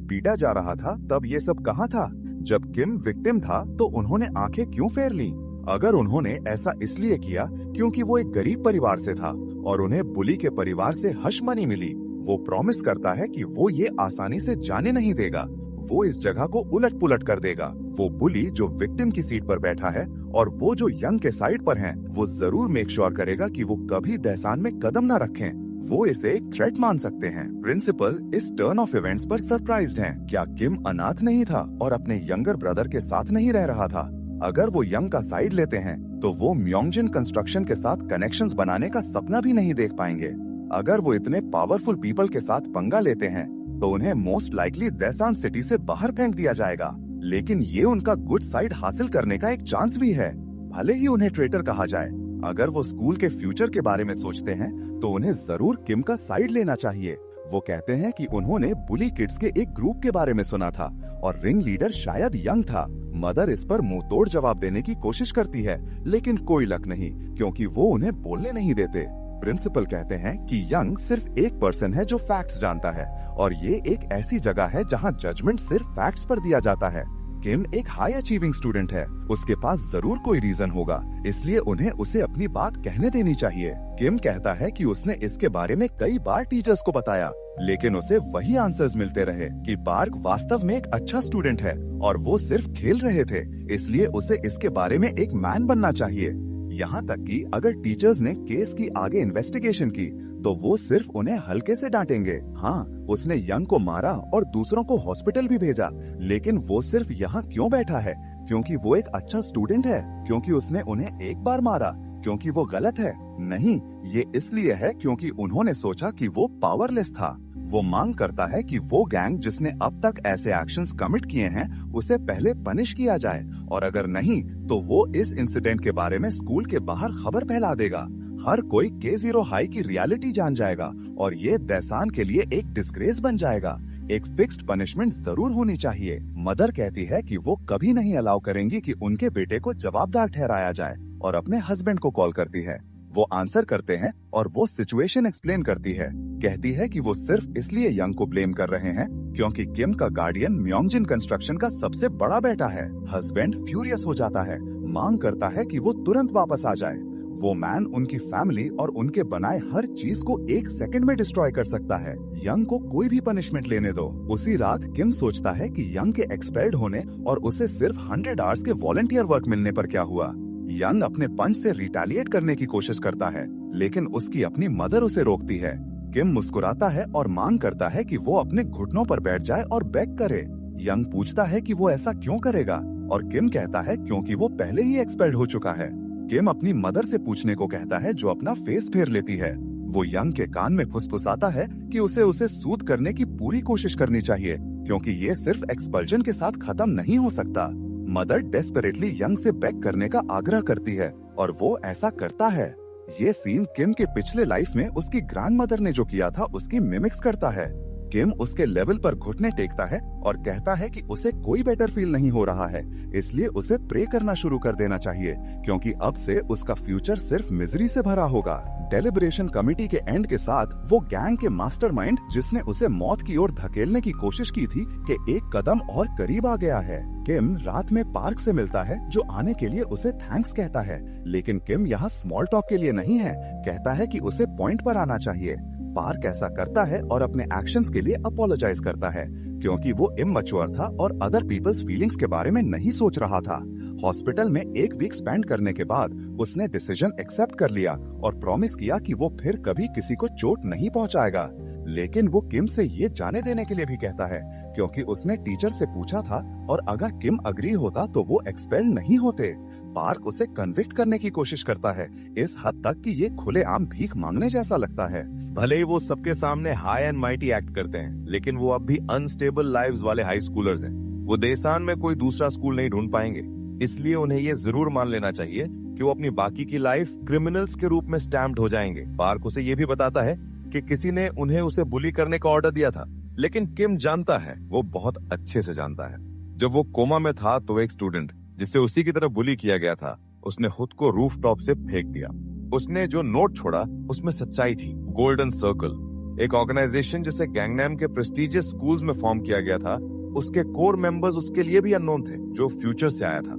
पीटा जा रहा था तब ये सब कहाँ था? जब किम विक्टिम था तो उन्होंने आंखें क्यों फेर ली? अगर उन्होंने ऐसा इसलिए किया क्योंकि वो एक गरीब परिवार से था और उन्हें बुली के परिवार से हशमनी मिली, वो प्रॉमिस करता है कि वो ये आसानी से जाने नहीं देगा। वो इस जगह को उलट पुलट कर देगा। वो बुली जो विक्टिम की सीट पर बैठा है और वो जो यंग के साइड पर हैं, वो जरूर मेक श्योर करेगा कि वो कभी दहसान में कदम न रखें। वो इसे एक थ्रेट मान सकते हैं। प्रिंसिपल इस टर्न ऑफ इवेंट्स पर सरप्राइज्ड हैं। क्या किम अनाथ नहीं था और अपने यंगर ब्रदर के साथ नहीं रह रहा था? अगर वो यंग का साइड लेते हैं तो वो म्योंगजिन कंस्ट्रक्शन के साथ कनेक्शंस बनाने का सपना भी नहीं देख पाएंगे। अगर वो इतने पावरफुल पीपल के साथ पंगा लेते हैं तो उन्हें मोस्ट लाइकली दहसान सिटी से बाहर फेंक दिया जाएगा। लेकिन ये उनका गुड साइड हासिल करने का एक चांस भी है, भले ही उन्हें ट्रेटर कहा जाए। अगर वो स्कूल के फ्यूचर के बारे में सोचते हैं तो उन्हें जरूर किम का साइड लेना चाहिए। वो कहते हैं कि उन्होंने बुली किड्स के एक ग्रुप के बारे में सुना था और रिंग लीडर शायद यंग था। मदर इस पर मुंह तोड़ जवाब देने की कोशिश करती है, लेकिन कोई लक नहीं क्योंकि वो उन्हें बोलने नहीं देते। प्रिंसिपल कहते हैं कि यंग सिर्फ एक पर्सन है जो फैक्ट्स जानता है और ये एक ऐसी जगह है जहाँ जजमेंट सिर्फ फैक्ट्स पर दिया जाता है। किम एक हाई अचीविंग स्टूडेंट है, उसके पास जरूर कोई रीजन होगा, इसलिए उन्हें उसे अपनी बात कहने देनी चाहिए। किम कहता है कि उसने इसके बारे में कई बार टीचर्स को बताया, लेकिन उसे वही आंसर्स मिलते रहे कि पार्क वास्तव में एक अच्छा स्टूडेंट है और वो सिर्फ खेल रहे थे, इसलिए उसे इसके बारे में एक मैन बनना चाहिए। यहाँ तक कि अगर टीचर्स ने केस की आगे इन्वेस्टिगेशन की तो वो सिर्फ उन्हें हल्के से डांटेंगे। हाँ, उसने यंग को मारा और दूसरों को हॉस्पिटल भी भेजा, लेकिन वो सिर्फ यहाँ क्यों बैठा है? क्योंकि वो एक अच्छा स्टूडेंट है? क्योंकि उसने उन्हें एक बार मारा? क्योंकि वो गलत है? नहीं, ये इसलिए है क्योंकि उन्होंने सोचा कि वो पावरलेस था। वो मांग करता है कि वो गैंग जिसने अब तक ऐसे एक्शंस कमिट किए हैं उसे पहले पनिश किया जाए, और अगर नहीं तो वो इस इंसिडेंट के बारे में स्कूल के बाहर खबर फैला देगा। हर कोई K0 हाई की रियलिटी जान जाएगा और ये दैसान के लिए एक डिस्ग्रेस बन जाएगा। एक फिक्स्ड पनिशमेंट जरूर होनी चाहिए। मदर कहती है कि वो कभी नहीं अलाउ करेंगी कि उनके बेटे को जवाबदार ठहराया जाए, और अपने हस्बैंड को कॉल करती है। वो आंसर करते हैं और वो सिचुएशन एक्सप्लेन करती है। कहती है कि वो सिर्फ इसलिए यंग को ब्लेम कर रहे हैं क्योंकि किम का गार्डियन म्योंगजिन कंस्ट्रक्शन का सबसे बड़ा बेटा है। हस्बैंड फ्यूरियस हो जाता है, मांग करता है कि वो तुरंत वापस आ जाए। वो मैन उनकी फैमिली और उनके बनाए हर चीज को एक सेकंड में डिस्ट्रॉय कर सकता है। यंग को कोई भी पनिशमेंट लेने दो। उसी रात किम सोचता है कि यंग के एक्सपेल्ड होने और उसे सिर्फ 100 आवर्स के वॉलंटियर वर्क मिलने पर क्या हुआ। यंग अपने पंच से रिटेलिएट करने की कोशिश करता है, लेकिन उसकी अपनी मदर उसे रोकती है। किम मुस्कुराता है और मांग करता है कि वो अपने घुटनों पर बैठ जाए और बेग करे। यंग पूछता है कि वो ऐसा क्यों करेगा, और किम कहता है क्योंकि वो पहले ही एक्सपेल्ड हो चुका है। किम अपनी मदर से पूछने को कहता है, जो अपना फेस फेर लेती है। वो यंग के कान में फुसफुसाता है कि उसे सूद करने की पूरी कोशिश करनी चाहिए, क्योंकि ये सिर्फ एक्सपल्जन के साथ खत्म नहीं हो सकता। मदर डेस्परेटली यंग से बेग करने का आग्रह करती है और वो ऐसा करता है। ये सीन किम के पिछले लाइफ में उसकी ग्रैंड मदर ने जो किया था उसकी मिमिक्स करता है। किम उसके लेवल पर घुटने टेकता है और कहता है कि उसे कोई बेटर फील नहीं हो रहा है, इसलिए उसे प्रे करना शुरू कर देना चाहिए, क्योंकि अब से उसका फ्यूचर सिर्फ मिजरी से भरा होगा। डेलिब्रेशन कमेटी के एंड के साथ वो गैंग के मास्टरमाइंड जिसने उसे मौत की ओर धकेलने की कोशिश की थी के एक कदम और करीब आ गया है। किम रात में पार्क से मिलता है, जो आने के लिए उसे थैंक्स कहता है, लेकिन किम यहाँ स्मॉल टॉक के लिए नहीं है। कहता है कि उसे पॉइंट पर आना चाहिए। पार्क ऐसा करता है और अपने एक्शंस के लिए अपोलोजाइज करता है, क्योंकि वो इमैच्योर था और अदर पीपल्स फीलिंग्स के बारे में नहीं सोच रहा था। हॉस्पिटल में 1 वीक स्पेंड करने के बाद उसने डिसीजन एक्सेप्ट कर लिया और प्रॉमिस किया कि वो फिर कभी किसी को चोट नहीं पहुंचाएगा। लेकिन वो किम से ये जाने देने के लिए भी कहता है, क्योंकि उसने टीचर से पूछा था और अगर किम अग्री होता तो वो एक्सपेल नहीं होते। पार्क उसे कन्विक्ट करने की कोशिश करता है, इस हद तक कि ये खुलेआम भीख मांगने जैसा लगता है। भले ही वो सबके सामने हाई एंड माइटी एक्ट करते हैं, लेकिन वो अब भी अनस्टेबल लाइव्स वाले हाई स्कूलर्स हैं। वो देसान में कोई दूसरा स्कूल नहीं ढूंढ पाएंगे, इसलिए उन्हें ये जरूर मान लेना चाहिए कि वो अपनी बाकी की लाइफ क्रिमिनल्स के रूप में स्टैम्प्ड हो जाएंगे। पार्क उसे ये भी बताता है कि किसी ने उन्हें उसे बुली करने का ऑर्डर दिया था, लेकिन किम जानता है, वो बहुत अच्छे से जानता है। जब वो कोमा में था तो एक स्टूडेंट जिसे उसी की तरफ बुली किया गया था, उसने खुद को रूफटॉप से फेंक दिया। उसने जो नोट छोड़ा उसमें सच्चाई थी। गोल्डन सर्कल, एक ऑर्गेनाइजेशन जिसे गैंगनैम के प्रेस्टिजियस स्कूल्स में फॉर्म किया गया था, उसके कोर मेंबर्स उसके लिए भी अननोन थे, जो फ्यूचर से आया था।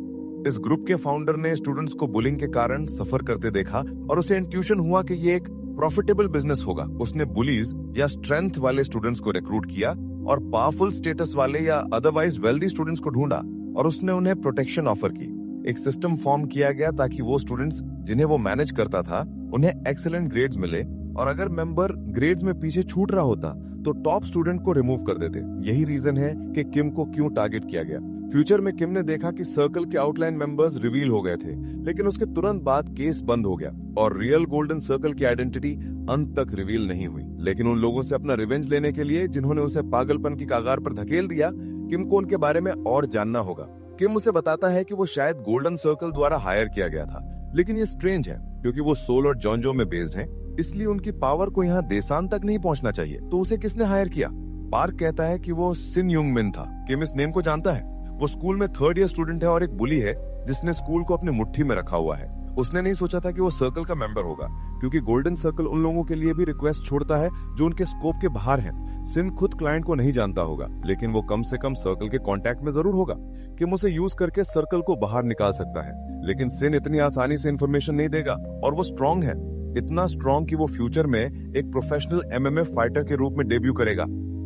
इस ग्रुप के फाउंडर ने स्टूडेंट्स को बुलिंग के कारण सफर करते देखा और उसे इंट्यूशन हुआ कि ये एक प्रॉफिटेबल बिजनेस होगा। उसने बुलीज या स्ट्रेंथ वाले स्टूडेंट्स को रिक्रूट किया और पावरफुल स्टेटस वाले या अदरवाइज वेल्दी स्टूडेंट्स को ढूंढा और उसने उन्हें प्रोटेक्शन ऑफर की। एक सिस्टम फॉर्म किया गया ताकि वो स्टूडेंट्स जिन्हें वो मैनेज करता था उन्हें एक्सीलेंट ग्रेड्स मिले, और अगर मेंबर ग्रेड्स में पीछे छूट रहा होता तो टॉप स्टूडेंट को रिमूव कर देते। यही रीजन है कि किम को क्यों टारगेट किया गया। फ्यूचर में किम ने देखा कि सर्कल के आउटलाइन मेंबर्स रिवील हो गए थे, लेकिन उसके तुरंत बाद केस बंद हो गया और रियल गोल्डन सर्कल की आइडेंटिटी अंत तक रिवील नहीं हुई। लेकिन उन लोगों से अपना रिवेंज लेने के लिए जिन्होंने उसे पागलपन की कगार पर धकेल दिया, किम को उनके बारे में और जानना होगा। किम उसे बताता है कि वो शायद गोल्डन सर्कल द्वारा हायर किया गया था, लेकिन ये स्ट्रेंज है क्योंकि वो सोल और जॉन्जो में बेस्ड है, इसलिए उनकी पावर को यहाँ देसान तक नहीं पहुंचना चाहिए। तो उसे किसने हायर किया? पार्क कहता है कि वो सिन यूंग मिन था। किम इस नेम को जानता है। वो स्कूल में 3rd ईयर स्टूडेंट है और एक बुली है जिसने स्कूल को अपनी मुट्ठी में रखा हुआ है। उसने नहीं सोचा था कि वो सर्कल का मेंबर होगा, क्योंकि गोल्डन सर्कल उन लोगों के लिए भी रिक्वेस्ट छोड़ता है जो उनके स्कोप के बाहर हैं। सिन खुद क्लाइंट को नहीं जानता होगा, लेकिन वो कम से कम सर्कल के कांटेक्ट में जरूर होगा कि उसे यूज करके सर्कल को बाहर निकाल सकता है। लेकिन सिन इतनी आसानी से इन्फॉर्मेशन नहीं देगा, और वो स्ट्रांग है, इतना स्ट्रांग कि वो फ्यूचर में एक प्रोफेशनल MMA फाइटर के रूप में डेब्यू करेगा।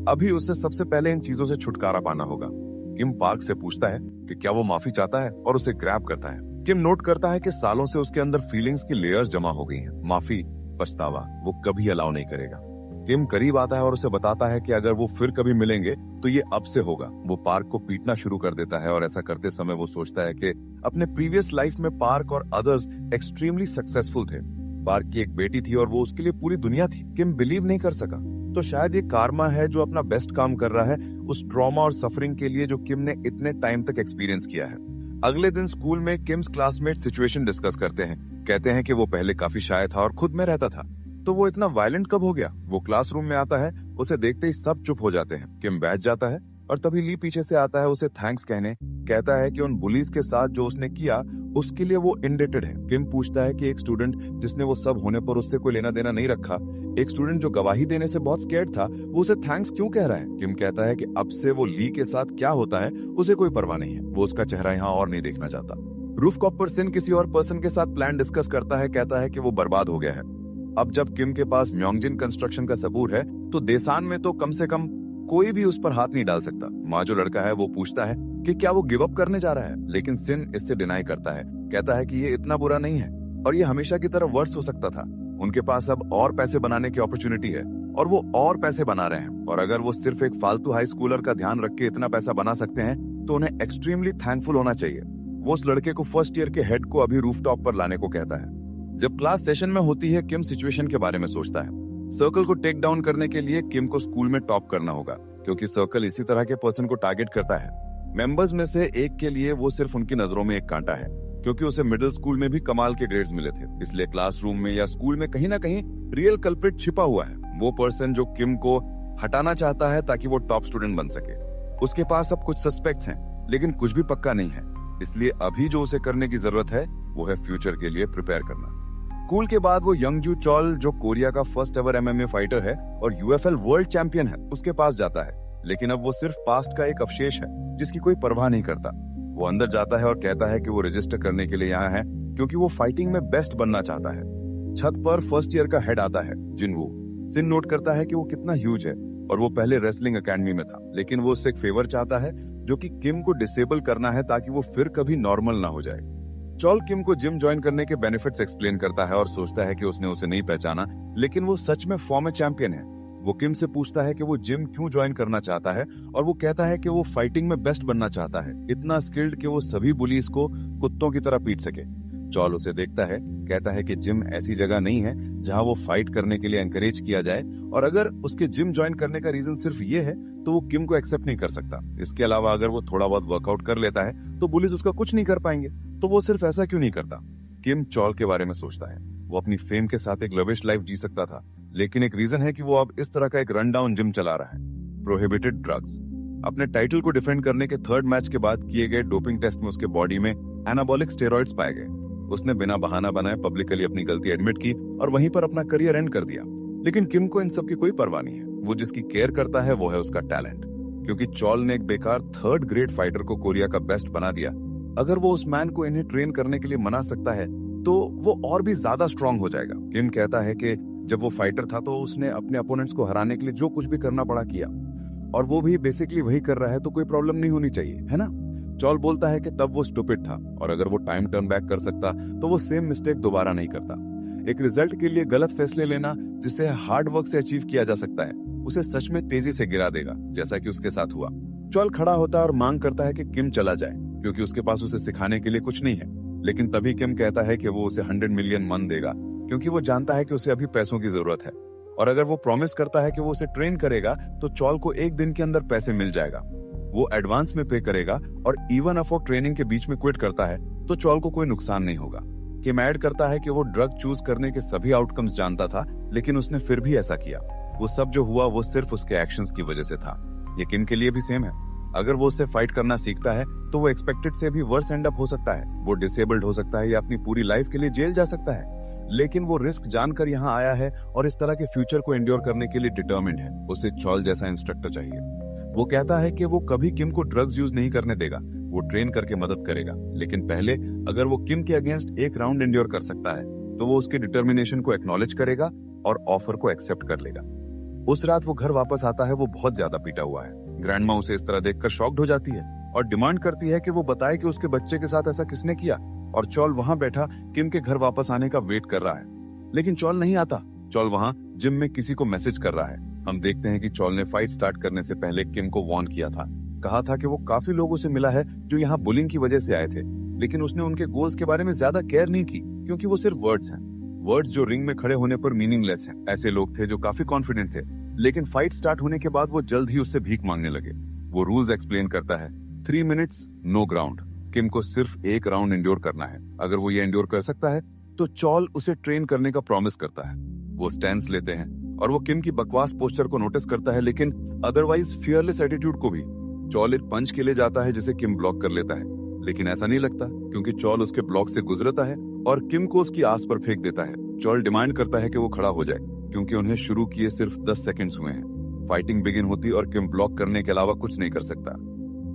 अभी उसे सबसे पहले इन चीजों से छुटकारा पाना होगा। किम पार्क से पूछता है कि क्या वो माफी चाहता है और उसे ग्रैब करता है। किम नोट करता है कि सालों से उसके अंदर फीलिंग्स की लेयर्स जमा हो गई हैं। माफी, पछतावा वो कभी अलाउ नहीं करेगा। किम करीब आता है और उसे बताता है कि अगर वो फिर कभी मिलेंगे तो ये अब से होगा। वो पार्क को पीटना शुरू कर देता है और ऐसा करते समय वो सोचता है कि अपने प्रीवियस लाइफ में पार्क और अदर्स एक्सट्रीमली सक्सेसफुल थे। पार्क की एक बेटी थी और वो उसके लिए पूरी दुनिया थी। किम बिलीव नहीं कर सका। तो शायद ये कार्मा है जो अपना बेस्ट काम कर रहा है उस ट्रॉमा और सफरिंग के लिए जो किम ने इतने टाइम तक एक्सपीरियंस किया है। अगले दिन स्कूल में किम्स क्लासमेट सिचुएशन डिस्कस करते हैं। कहते हैं कि वो पहले काफी शाय था और खुद में रहता था, तो वो इतना वायलेंट कब हो गया। वो क्लासरूम में आता है, उसे देखते ही सब चुप हो जाते हैं। किम बैठ जाता है और तभी ली पीछे से आता है उसे थैंक्स कहने। कहता है कि उन बुलीज के साथ जो उसने किया उसके लिए वो इंडेटेड है। किम पूछता है कि एक स्टूडेंट जिसने वो सब होने पर उससे कोई लेना देना नहीं रखा, एक स्टूडेंट जो गवाही देने से बहुत स्कैर्ड था, वो उसे थैंक्स क्यों कह रहा है। किम कहता है कि अब से वो ली के साथ क्या होता है उसे कोई परवाह नहीं है। वो उसका चेहरा यहाँ और नहीं देखना चाहता। रूफटॉप पर सिन किसी और पर्सन के साथ प्लान डिस्कस करता है। कहता है कि वो बर्बाद हो गया है। अब जब किम के पास म्योंगजिन कंस्ट्रक्शन का सबूत है तो देसान में तो कम से कम कोई भी उस पर हाथ नहीं डाल सकता। माँ जो लड़का है वो पूछता है कि क्या वो गिव अप करने जा रहा है, लेकिन सिन इससे डिनाई करता है। कहता है कि ये इतना बुरा नहीं है और ये हमेशा की तरह वर्स हो सकता था। उनके पास अब और पैसे बनाने की अपॉर्चुनिटी है और वो और पैसे बना रहे हैं, और अगर वो सिर्फ एक फालतू हाई स्कूलर का ध्यान रख के इतना पैसा बना सकते हैं तो उन्हें एक्सट्रीमली थैंकफुल होना चाहिए। वो उस लड़के को फर्स्ट ईयर के हेड को अभी रूफटॉप पर लाने को कहता है। जब क्लास सेशन में होती है, किम सिचुएशन के बारे में सोचता है। सर्कल को टेक डाउन करने के लिए किम को स्कूल में टॉप करना होगा, क्योंकि सर्कल इसी तरह के पर्सन को टारगेट करता है। मेंबर्स में से एक के लिए वो सिर्फ उनकी नजरों में एक कांटा है, क्योंकि उसे मिडिल स्कूल में भी कमाल के ग्रेड्स मिले थे। इसलिए क्लासरूम में या स्कूल में कहीं ना कहीं रियल कल्प्रिट छिपा हुआ है, वो पर्सन जो किम को हटाना चाहता है ताकि वो टॉप स्टूडेंट बन सके। उसके पास अब कुछ सस्पेक्ट्स हैं, लेकिन कुछ भी पक्का नहीं है। इसलिए अभी जो उसे करने की जरूरत है वो है फ्यूचर के लिए प्रिपेयर करना। स्कूल के बाद वो यंगजू चॉल, जो कोरिया का फर्स्ट एवर एमएमए फाइटर है और यूएफएल वर्ल्ड चैंपियन है, उसके पास जाता है। लेकिन अब वो सिर्फ पास्ट का एक अवशेष है जिसकी कोई परवाह नहीं करता। वो अंदर जाता है और कहता है कि वो रजिस्टर करने के लिए यहाँ है क्योंकि वो फाइटिंग में बेस्ट बनना चाहता है। छत पर फर्स्ट ईयर का हेड आता है, जिनवू। सिन नोट करता है कि वो कितना ह्यूज है और वो पहले रेसलिंग एकेडमी में था, लेकिन वो उससे एक फेवर चाहता है जो कि किम को डिसेबल करना है ताकि वो फिर कभी नॉर्मल ना हो जाए। चॉल किम को जिम ज्वाइन करने के बेनिफिट्स एक्सप्लेन करता है और सोचता है कि उसने उसे नहीं पहचाना, लेकिन वो सच में फॉर्मर चैंपियन है। वो किम से पूछता है कि वो जिम क्यों ज्वाइन करना चाहता है और वो कहता है कि वो फाइटिंग में बेस्ट बनना चाहता है, इतना स्किल्ड कि वो सभी बुलीज को कुत्तों की तरह पीट सके। चॉल उसे देखता है, कहता है कि जिम ऐसी जगह नहीं है जहां वो फाइट करने के लिए एनकरेज किया जाए, और अगर उसके जिम ज्वाइन करने का रीजन सिर्फ ये है तो वो किम को एक्सेप्ट नहीं कर सकता। इसके अलावा अगर वो थोड़ा बहुत वर्कआउट कर लेता है तो बुलीज उसका कुछ नहीं कर पाएंगे, तो वो सिर्फ ऐसा क्यों नहीं करता। किम चॉल के बारे में सोचता है। वो अपनी फेम के साथ एक लविश लाइफ जी सकता था, लेकिन एक रीजन है कि वो अब इस तरह का एक रन डाउन जिम चला रहा है। Prohibited drugs. अपने टाइटल को डिफेंड करने के थर्ड मैच के बाद किए गए डोपिंग टेस्ट में उसके बॉडी में एनाबॉलिक स्टेरॉइड्स पाए गए। उसने बिना बहाना बनाए पब्लिकली अपनी गलती एडमिट की और वहीं पर अपना करियर एंड कर दिया। लेकिन किम को इन सब की कोई परवाह नहीं है। वो जिसकी केयर करता है वो है उसका टैलेंट, क्योंकि चॉल ने एक बेकार थर्ड ग्रेड फाइटर को कोरिया का बेस्ट बना दिया। अगर वो उस मैन को इन्हें ट्रेन करने के लिए मना सकता है तो वो और भी ज्यादा स्ट्रांग हो जाएगा। किम कहता है कि जब वो फाइटर था तो उसने अपने अपोनेंट्स को हराने के लिए जो कुछ भी करना पड़ा किया, और वो भी बेसिकली वही कर रहा है, तो कोई प्रॉब्लम नहीं होनी चाहिए, है ना। चॉल बोलता है कि तब वो स्टूपिड था और अगर वो टाइम टर्न बैक कर सकता तो वो सेम मिस्टेक दोबारा नहीं करता। एक रिजल्ट के लिए गलत फैसले लेना, जिसे हार्ड वर्क से अचीव किया जा सकता है, उसे सच में तेजी से गिरा देगा, जैसा कि उसके साथ हुआ। चॉल खड़ा होता है और मांग करता है कि किम चला जाए, क्योंकि उसके पास उसे सिखाने के लिए कुछ नहीं है। लेकिन तभी किम कहता है कि वो उसे 100 मिलियन मन देगा, क्योंकि वो जानता है कि उसे अभी पैसों की जरूरत है, और अगर वो प्रॉमिस करता है कि वो उसे ट्रेन करेगा तो चॉल को एक दिन के अंदर पैसे मिल जाएगा। वो एडवांस में पे करेगा और इवन अफॉर ट्रेनिंग के बीच में क्विट करता है तो चॉल को कोई नुकसान नहीं होगा। किम ऐड करता है कि वो ड्रग चूज करने के सभी आउटकम्स जानता था, लेकिन उसने फिर भी ऐसा किया। वो सब जो हुआ वो सिर्फ उसके एक्शंस की वजह से था। ये किम के लिए भी सेम है। अगर वो उससे फाइट करना सीखता है तो वो एक्सपेक्टेड से भी वर्स एंड अप हो सकता है। वो डिसेबल्ड हो सकता है या अपनी पूरी लाइफ के लिए जेल जा सकता है, लेकिन वो रिस्क जानकर यहाँ आया है और इस तरह के फ्यूचर को एंड्योर करने के लिए डिटर्मिन्ड है। उसे चॉल जैसा इंस्ट्रक्टर चाहिए। वो कहता है कि वो कभी किम को ड्रग्स यूज नहीं करने देगा, वो ट्रेन करके मदद करेगा, लेकिन पहले अगर वो किम के अगेंस्ट एक राउंड एंड्योर कर सकता है तो वो उसके डिटर्मिनेशन को एक्नॉलेज करेगा और ऑफर को एक्सेप्ट कर लेगा। उस रात वो घर वापस आता है, वो बहुत ज्यादा पीटा हुआ है। ग्रैंडमा उसे इस तरह देखकर शॉक्ड हो जाती है और डिमांड करती है कि वो बताए कि उसके बच्चे के साथ ऐसा किसने किया, और चॉल वहां बैठा किम के घर वापस आने का वेट कर रहा है। लेकिन चॉल नहीं आता। चॉल वहाँ जिम में किसी को मैसेज कर रहा है। हम देखते हैं कि चॉल ने फाइट स्टार्ट करने से पहले किम को वार्न किया था। कहा था कि वो काफी लोगों से मिला है जो यहाँ बुलिंग की वजह से आए थे, लेकिन उसने उनके गोल्स के बारे में ज्यादा केयर नहीं की, क्योंकि वो सिर्फ वर्ड्स हैं। वर्ड्स जो रिंग में खड़े होने पर मीनिंगलेस हैं। ऐसे लोग थे जो काफी कॉन्फिडेंट थे, लेकिन फाइट स्टार्ट होने के बाद वो जल्द ही उससे भीख मांगने लगे। वो रूल्स एक्सप्लेन करता है, 3 मिनट्स नो ग्राउंड। किम को सिर्फ 1 राउंड एंड्योर करना है। अगर वो ये एंड्योर कर सकता है तो चॉल उसे ट्रेन करने का प्रॉमिस करता है। वो स्टैंस लेते हैं और वो किम की बकवास पोस्चर को नोटिस करता है, लेकिन अदरवाइज फियरलेस एटीट्यूड को भी। चॉल एक पंच के लिए जाता है जिसे किम ब्लॉक कर लेता है, लेकिन ऐसा नहीं लगता क्योंकि चॉल उसके ब्लॉक से गुजरता है और किम को उसकी आस पर फेंक देता है। चॉल डिमांड करता है कि वो खड़ा हो जाए, क्योंकि उन्हें शुरू किए सिर्फ 10 सेकंड्स हुए हैं। फाइटिंग बिगिन होती और किम ब्लॉक करने के अलावा कुछ नहीं कर सकता।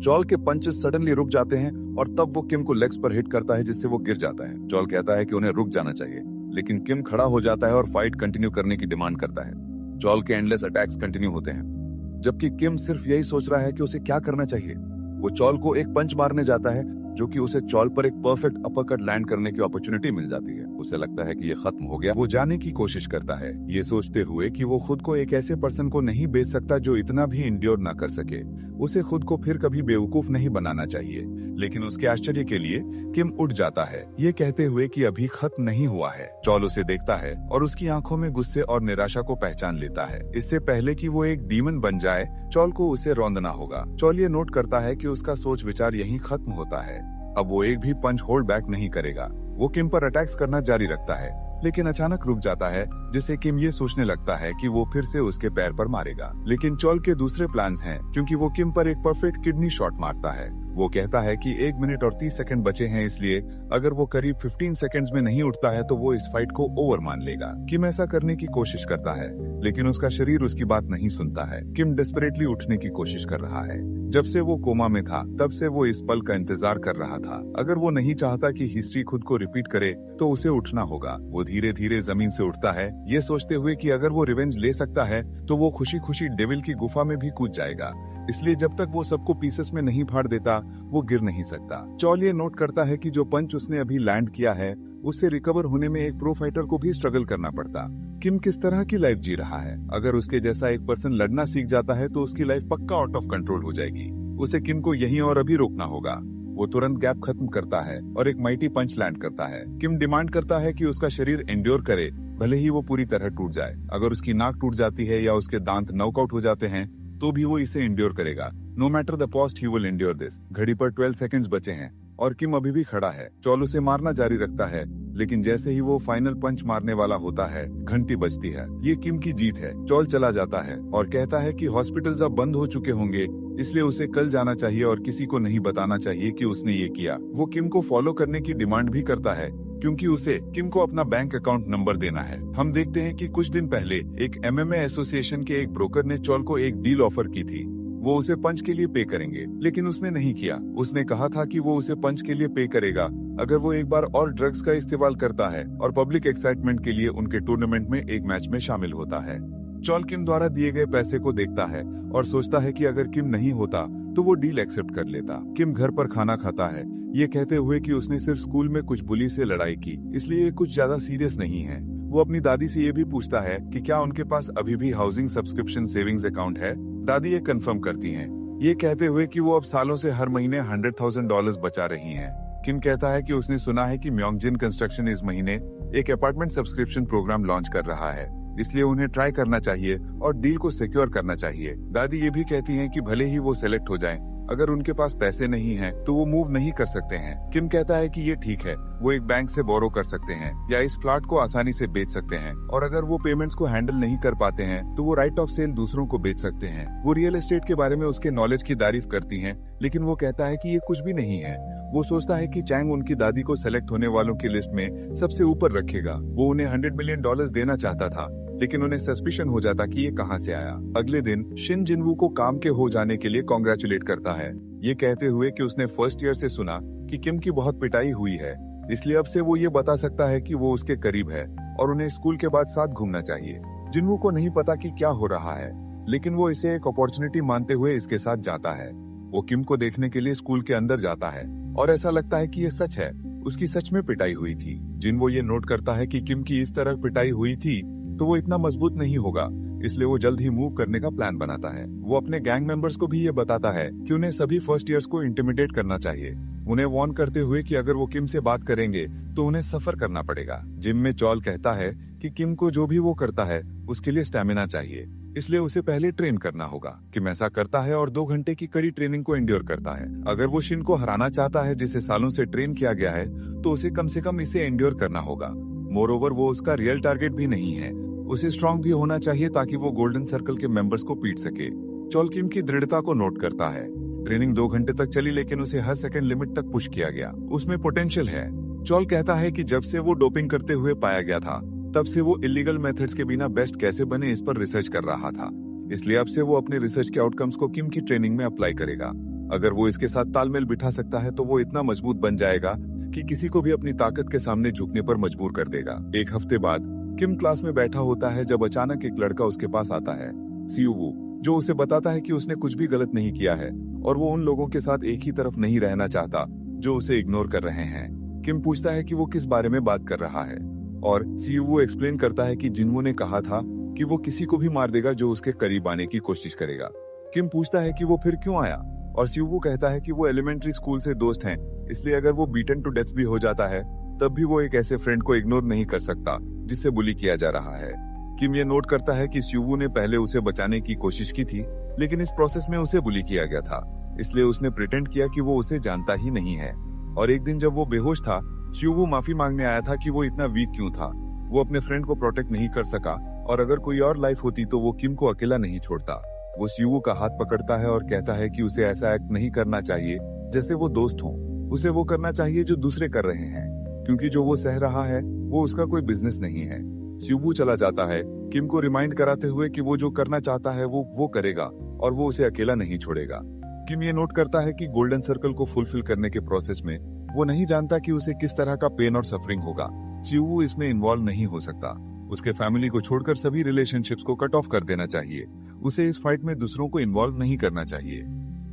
चॉल के पंचेस सडनली रुक जाते हैं और तब वो किम को लेग्स पर हिट करता है, जिससे वो गिर जाता है। चॉल कहता है कि उन्हें रुक जाना चाहिए, लेकिन किम खड़ा हो जाता है और फाइट कंटिन्यू करने की डिमांड करता है। चॉल के एंडलेस अटैक्स कंटिन्यू होते हैं, जबकि किम सिर्फ यही सोच रहा है कि उसे क्या करना चाहिए। वो चॉल को एक पंच मारने जाता है, जो कि उसे चॉल पर एक परफेक्ट अपरकट लैंड करने की अपॉर्चुनिटी मिल जाती है। उसे लगता है कि ये खत्म हो गया। वो जाने की कोशिश करता है, ये सोचते हुए कि वो खुद को एक ऐसे पर्सन को नहीं बेच सकता जो इतना भी इंड्योर ना कर सके। उसे खुद को फिर कभी बेवकूफ नहीं बनाना चाहिए। लेकिन उसके आश्चर्य के लिए किम उठ जाता है, ये कहते हुए कि अभी खत्म नहीं हुआ है। चॉल उसे देखता है और उसकी आंखों में गुस्से और निराशा को पहचान लेता है। इससे पहले कि वो एक डीमन बन जाए, चॉल को उसे रौंदना होगा। चॉल ये नोट करता है कि उसका सोच विचार यहीं खत्म होता है। अब वो एक भी पंच होल्ड बैक नहीं करेगा। वो किम पर अटैक्स करना जारी रखता है, लेकिन अचानक रुक जाता है, जिससे किम ये सोचने लगता है कि वो फिर से उसके पैर पर मारेगा। लेकिन चॉल के दूसरे प्लान्स हैं, क्योंकि वो किम पर एक परफेक्ट किडनी शॉट मारता है। वो कहता है कि 1 मिनट और 30 सेकंड बचे हैं, इसलिए अगर वो करीब 15 सेकंड्स में नहीं उठता है तो वो इस फाइट को ओवर मान लेगा। किम ऐसा करने की कोशिश करता है, लेकिन उसका शरीर उसकी बात नहीं सुनता है। किम डेस्परेटली उठने की कोशिश कर रहा है। जब से वो कोमा में था, तब से वो इस पल का इंतजार कर रहा था। अगर वो नहीं चाहता कि हिस्ट्री खुद को रिपीट करे, तो उसे उठना होगा। वो धीरे धीरे जमीन से उठता है, ये सोचते हुए कि अगर वो रिवेंज ले सकता है तो वो खुशी खुशी डेविल की गुफा में भी कूद जाएगा। इसलिए जब तक वो सबको पीसेस में नहीं फाड़ देता, वो गिर नहीं सकता। चॉल ये नोट करता है कि जो पंच उसने अभी लैंड किया है, उससे रिकवर होने में एक प्रो फाइटर को भी स्ट्रगल करना पड़ता। किम किस तरह की लाइफ जी रहा है। अगर उसके जैसा एक पर्सन लड़ना सीख जाता है तो उसकी लाइफ पक्का आउट ऑफ कंट्रोल हो जाएगी। उसे किम को यहीं और अभी रोकना होगा। वो तुरंत गैप खत्म करता है और एक माइटी पंच लैंड करता है। किम डिमांड करता है कि उसका शरीर एंड्योर करे, भले ही वो पूरी तरह टूट जाए। अगर उसकी नाक टूट जाती है या उसके दांत नॉकआउट हो जाते हैं, तो भी वो इसे एंड्योर करेगा। No matter the cost, he will endure this. घड़ी पर 12 सेकंड्स बचे हैं और किम अभी भी खड़ा है। चॉल उसे मारना जारी रखता है, लेकिन जैसे ही वो फाइनल पंच मारने वाला होता है, घंटी बजती है। ये किम की जीत है। चॉल चला जाता है और कहता है कि हॉस्पिटल्स अब बंद हो चुके होंगे, इसलिए उसे कल जाना चाहिए और किसी को नहीं बताना चाहिए कि उसने ये किया। वो किम को फॉलो करने की डिमांड भी करता है, क्योंकि उसे किम को अपना बैंक अकाउंट नंबर देना है। हम देखते हैं कि कुछ दिन पहले एक MMA एसोसिएशन के एक ब्रोकर ने चॉल को एक डील ऑफर की थी। वो उसे पंच के लिए पे करेंगे, लेकिन उसने नहीं किया। उसने कहा था कि वो उसे पंच के लिए पे करेगा अगर वो एक बार और ड्रग्स का इस्तेमाल करता है और पब्लिक एक्साइटमेंट के लिए उनके टूर्नामेंट में एक मैच में शामिल होता है। चॉल किम द्वारा दिए गए पैसे को देखता है और सोचता है कि अगर किम नहीं होता तो वो डील एक्सेप्ट कर लेता। किम घर पर खाना खाता है, ये कहते हुए कि उसने सिर्फ स्कूल में कुछ बुली से लड़ाई की, इसलिए कुछ ज्यादा सीरियस नहीं है। वो अपनी दादी से ये भी पूछता है कि क्या उनके पास अभी भी हाउसिंग सब्सक्रिप्शन सेविंग्स अकाउंट है। दादी ये कंफर्म करती हैं, ये कहते हुए कि वो अब सालों से हर महीने $100,000 बचा रही हैं। किम कहता है कि उसने सुना है कि म्योंगजिन कंस्ट्रक्शन इस महीने एक अपार्टमेंट सब्सक्रिप्शन प्रोग्राम लॉन्च कर रहा है, इसलिए उन्हें ट्राई करना चाहिए और डील को सिक्योर करना चाहिए। दादी ये भी कहती हैं कि भले ही वो सेलेक्ट हो जाएं, अगर उनके पास पैसे नहीं हैं तो वो मूव नहीं कर सकते हैं। किम कहता है कि ये ठीक है, वो एक बैंक से बोरो कर सकते हैं या इस फ्लैट को आसानी से बेच सकते हैं, और अगर वो पेमेंट्स को हैंडल नहीं कर पाते हैं तो वो राइट ऑफ सेल दूसरों को बेच सकते हैं। वो रियल एस्टेट के बारे में उसके नॉलेज की तारीफ करती हैं, लेकिन वो कहता है कि ये कुछ भी नहीं है। वो सोचता है कि चैंग उनकी दादी को सेलेक्ट होने वालों की लिस्ट में सबसे ऊपर रखेगा। वो उन्हें $100 मिलियन देना चाहता था, लेकिन उन्हें सस्पिशन हो जाता कि ये कहां से आया। अगले दिन शिन जिनवू को काम के हो जाने के लिए कॉन्ग्रेचुलेट करता है, ये कहते हुए कि उसने फर्स्ट ईयर से सुना कि किम की बहुत पिटाई हुई है, इसलिए अब से वो ये बता सकता है कि वो उसके करीब है और उन्हें स्कूल के बाद साथ घूमना चाहिए। जिनवू को नहीं पता कि क्या हो रहा है, लेकिन वो इसे एक अपॉर्चुनिटी मानते हुए इसके साथ जाता है। वो किम को देखने के लिए स्कूल के अंदर जाता है और ऐसा लगता है कि ये सच है। उसकी सच में पिटाई हुई थी। जिनवो ये नोट करता है कि किम की इस तरह पिटाई हुई थी तो वो इतना मजबूत नहीं होगा, इसलिए वो जल्द ही मूव करने का प्लान बनाता है। वो अपने गैंग मेंबर्स को भी ये बताता है कि उन्हें सभी फर्स्ट ईयर्स को इंटिमिडेट करना चाहिए, उन्हें वार्न करते हुए कि अगर वो किम से बात करेंगे तो उन्हें सफर करना पड़ेगा। जिम में चॉल कहता है कि किम को जो भी वो करता है उसके लिए स्टैमिना चाहिए, इसलिए उसे पहले ट्रेन करना होगा। किम ऐसा करता है और 2 घंटे की कड़ी ट्रेनिंग को एंड्योर करता है। अगर वो शिन को हराना चाहता है जिसे सालों से ट्रेन किया गया है तो उसे कम से कम इसे एंड्योर करना होगा। मोरओवर वो उसका रियल टारगेट भी नहीं है, उसे स्ट्रांग भी होना चाहिए ताकि वो गोल्डन सर्कल के मेंबर्स को पीट सके। चॉल किम की दृढ़ता को नोट करता है। ट्रेनिंग 2 घंटे तक चली लेकिन उसे हर सेकंड लिमिट तक पुश किया गया। उसमें पोटेंशियल है। चॉल कहता है कि जब से वो डोपिंग करते हुए पाया गया था तब से वो इलीगल मेथड्स के बिना बेस्ट कैसे बने इस पर रिसर्च कर रहा था, इसलिए अब से वो अपने रिसर्च के आउटकम्स को किम की ट्रेनिंग में अप्लाई करेगा। अगर वो इसके साथ तालमेल बिठा सकता है तो वो इतना मजबूत बन जाएगा कि किसी को भी अपनी ताकत के सामने झुकने पर मजबूर कर देगा। 1 हफ्ते बाद किम क्लास में बैठा होता है जब अचानक एक लड़का उसके पास आता है, सियुवू, जो उसे बताता है कि उसने कुछ भी गलत नहीं किया है और वो उन लोगों के साथ एक ही तरफ नहीं रहना चाहता जो उसे इग्नोर कर रहे हैं। किम पूछता है कि वो किस बारे में बात कर रहा है और सियुवू एक्सप्लेन करता है कि जिनवो ने कहा था कि वो किसी को भी मार देगा जो उसके करीब आने की कोशिश करेगा। किम पूछता है कि वो फिर क्यों आया और सियुवू कहता है कि वो एलिमेंट्री स्कूल से दोस्त हैं, इसलिए अगर वो बीटन टू डेथ भी हो जाता है तब भी वो एक ऐसे फ्रेंड को इग्नोर नहीं कर सकता जिससे बुली किया जा रहा है। किम ये नोट करता है कि सियुवू ने पहले उसे बचाने की कोशिश की थी लेकिन इस प्रोसेस में उसे बुली किया गया था, इसलिए उसने प्रिटेंड किया कि वो उसे जानता ही नहीं है। और एक दिन जब वो बेहोश था, सियुवू माफी मांगने आया था कि वो इतना वीक क्यों था। वो अपने फ्रेंड को प्रोटेक्ट नहीं कर सका और अगर कोई और लाइफ होती तो वो किम को अकेला नहीं छोड़ता। वो सियुवू का हाथ पकड़ता है और कहता है कि उसे ऐसा एक्ट नहीं करना चाहिए जैसे वो दोस्त हों, उसे वो करना चाहिए जो दूसरे कर रहे हैं, क्योंकि जो वो सह रहा है वो उसका कोई बिजनेस नहीं है। सियुवू चला जाता है, किम को रिमाइंड कराते हुए कि वो जो करना चाहता है वो करेगा और वो उसे अकेला नहीं छोड़ेगा। किम ये नोट करता है कि गोल्डन सर्कल को फुलफिल करने के प्रोसेस में वो नहीं जानता कि उसे किस तरह का पेन और सफरिंग होगा। सियुवू इसमें इन्वॉल्व नहीं हो सकता। उसके फैमिली को छोड़कर सभी रिलेशनशिप्स को कट ऑफ कर देना चाहिए। उसे इस फाइट में दूसरों को इन्वॉल्व नहीं करना चाहिए।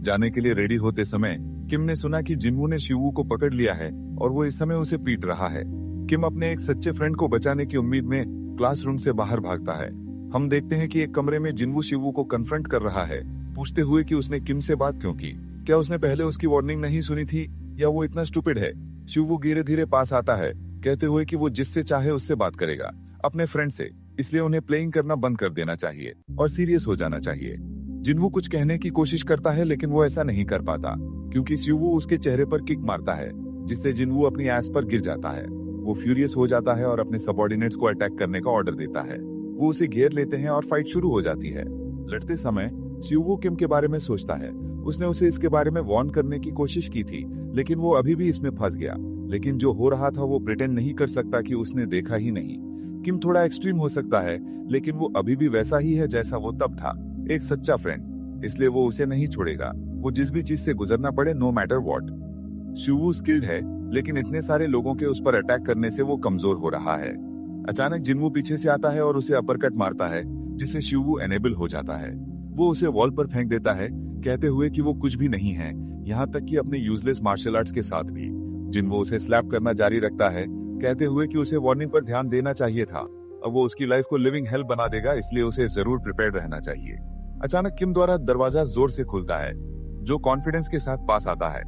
जाने के लिए रेडी होते समय किम ने सुना कि जिनवू ने सियुवू को पकड़ लिया है और वो इस समय उसे पीट रहा है। किम अपने एक सच्चे फ्रेंड को बचाने की उम्मीद में क्लासरूम से बाहर भागता है। हम देखते हैं कि एक कमरे में जिनवू सियुवू को कन्फ्रंट कर रहा है, पूछते हुए कि उसने किम से बात क्यों की। क्या उसने पहले उसकी वार्निंग नहीं सुनी थी या वो इतना स्टूपिड है। सियुवू धीरे धीरे पास आता है, कहते हुए कि वो जिससे चाहे उससे बात करेगा, अपने फ्रेंड से, इसलिए उन्हें प्लेइंग करना बंद कर देना चाहिए और सीरियस हो जाना चाहिए। जिनवू कुछ कहने की कोशिश करता है लेकिन वो ऐसा नहीं कर पाता क्योंकि सियुवू उसके चेहरे पर किक मारता है जिससे जिनवू अपनी एस पर गिर जाता है। वो फ्यूरियस हो जाता है और अपने सबऑर्डिनेट्स को अटैक करने का ऑर्डर देता है। वो उसे घेर लेते हैं और फाइट शुरू हो जाती है। लड़ते समय सियुवू किम के बारे में सोचता है। उसने उसे इसके बारे में वार्न करने की कोशिश की थी लेकिन वो अभी भी इसमें फंस गया। लेकिन जो हो रहा था वो प्रिटेंड नहीं कर सकता कि उसने देखा ही नहीं। किम थोड़ा एक्सट्रीम हो सकता है लेकिन वो अभी भी वैसा ही है जैसा वो तब था, एक सच्चा फ्रेंड, इसलिए वो उसे नहीं छोड़ेगा, वो जिस भी चीज से गुजरना पड़े, नो मैटर व्हाट। सियुवू स्किल्ड है लेकिन इतने सारे लोगों के उस पर अटैक करने से वो कमजोर हो रहा है। अचानक जिनवू पीछे से आता है और उसे अपरकट मारता है जिससे सियुवू एनेबल हो जाता है। वो उसे वॉल पर फेंक देता है कहते हुए कि वो कुछ भी नहीं है, यहाँ तक कि अपने यूजलेस मार्शल आर्ट्स के साथ भी। जिनवू उसे स्लैप करना जारी रखता है कहते हुए कि उसे वार्निंग पर ध्यान देना चाहिए था। अब वो उसकी लाइफ को लिविंग हेल बना देगा, इसलिए उसे जरूर प्रिपेयर्ड रहना चाहिए। अचानक किम द्वारा दरवाजा जोर से खुलता है जो कॉन्फिडेंस के साथ पास आता है।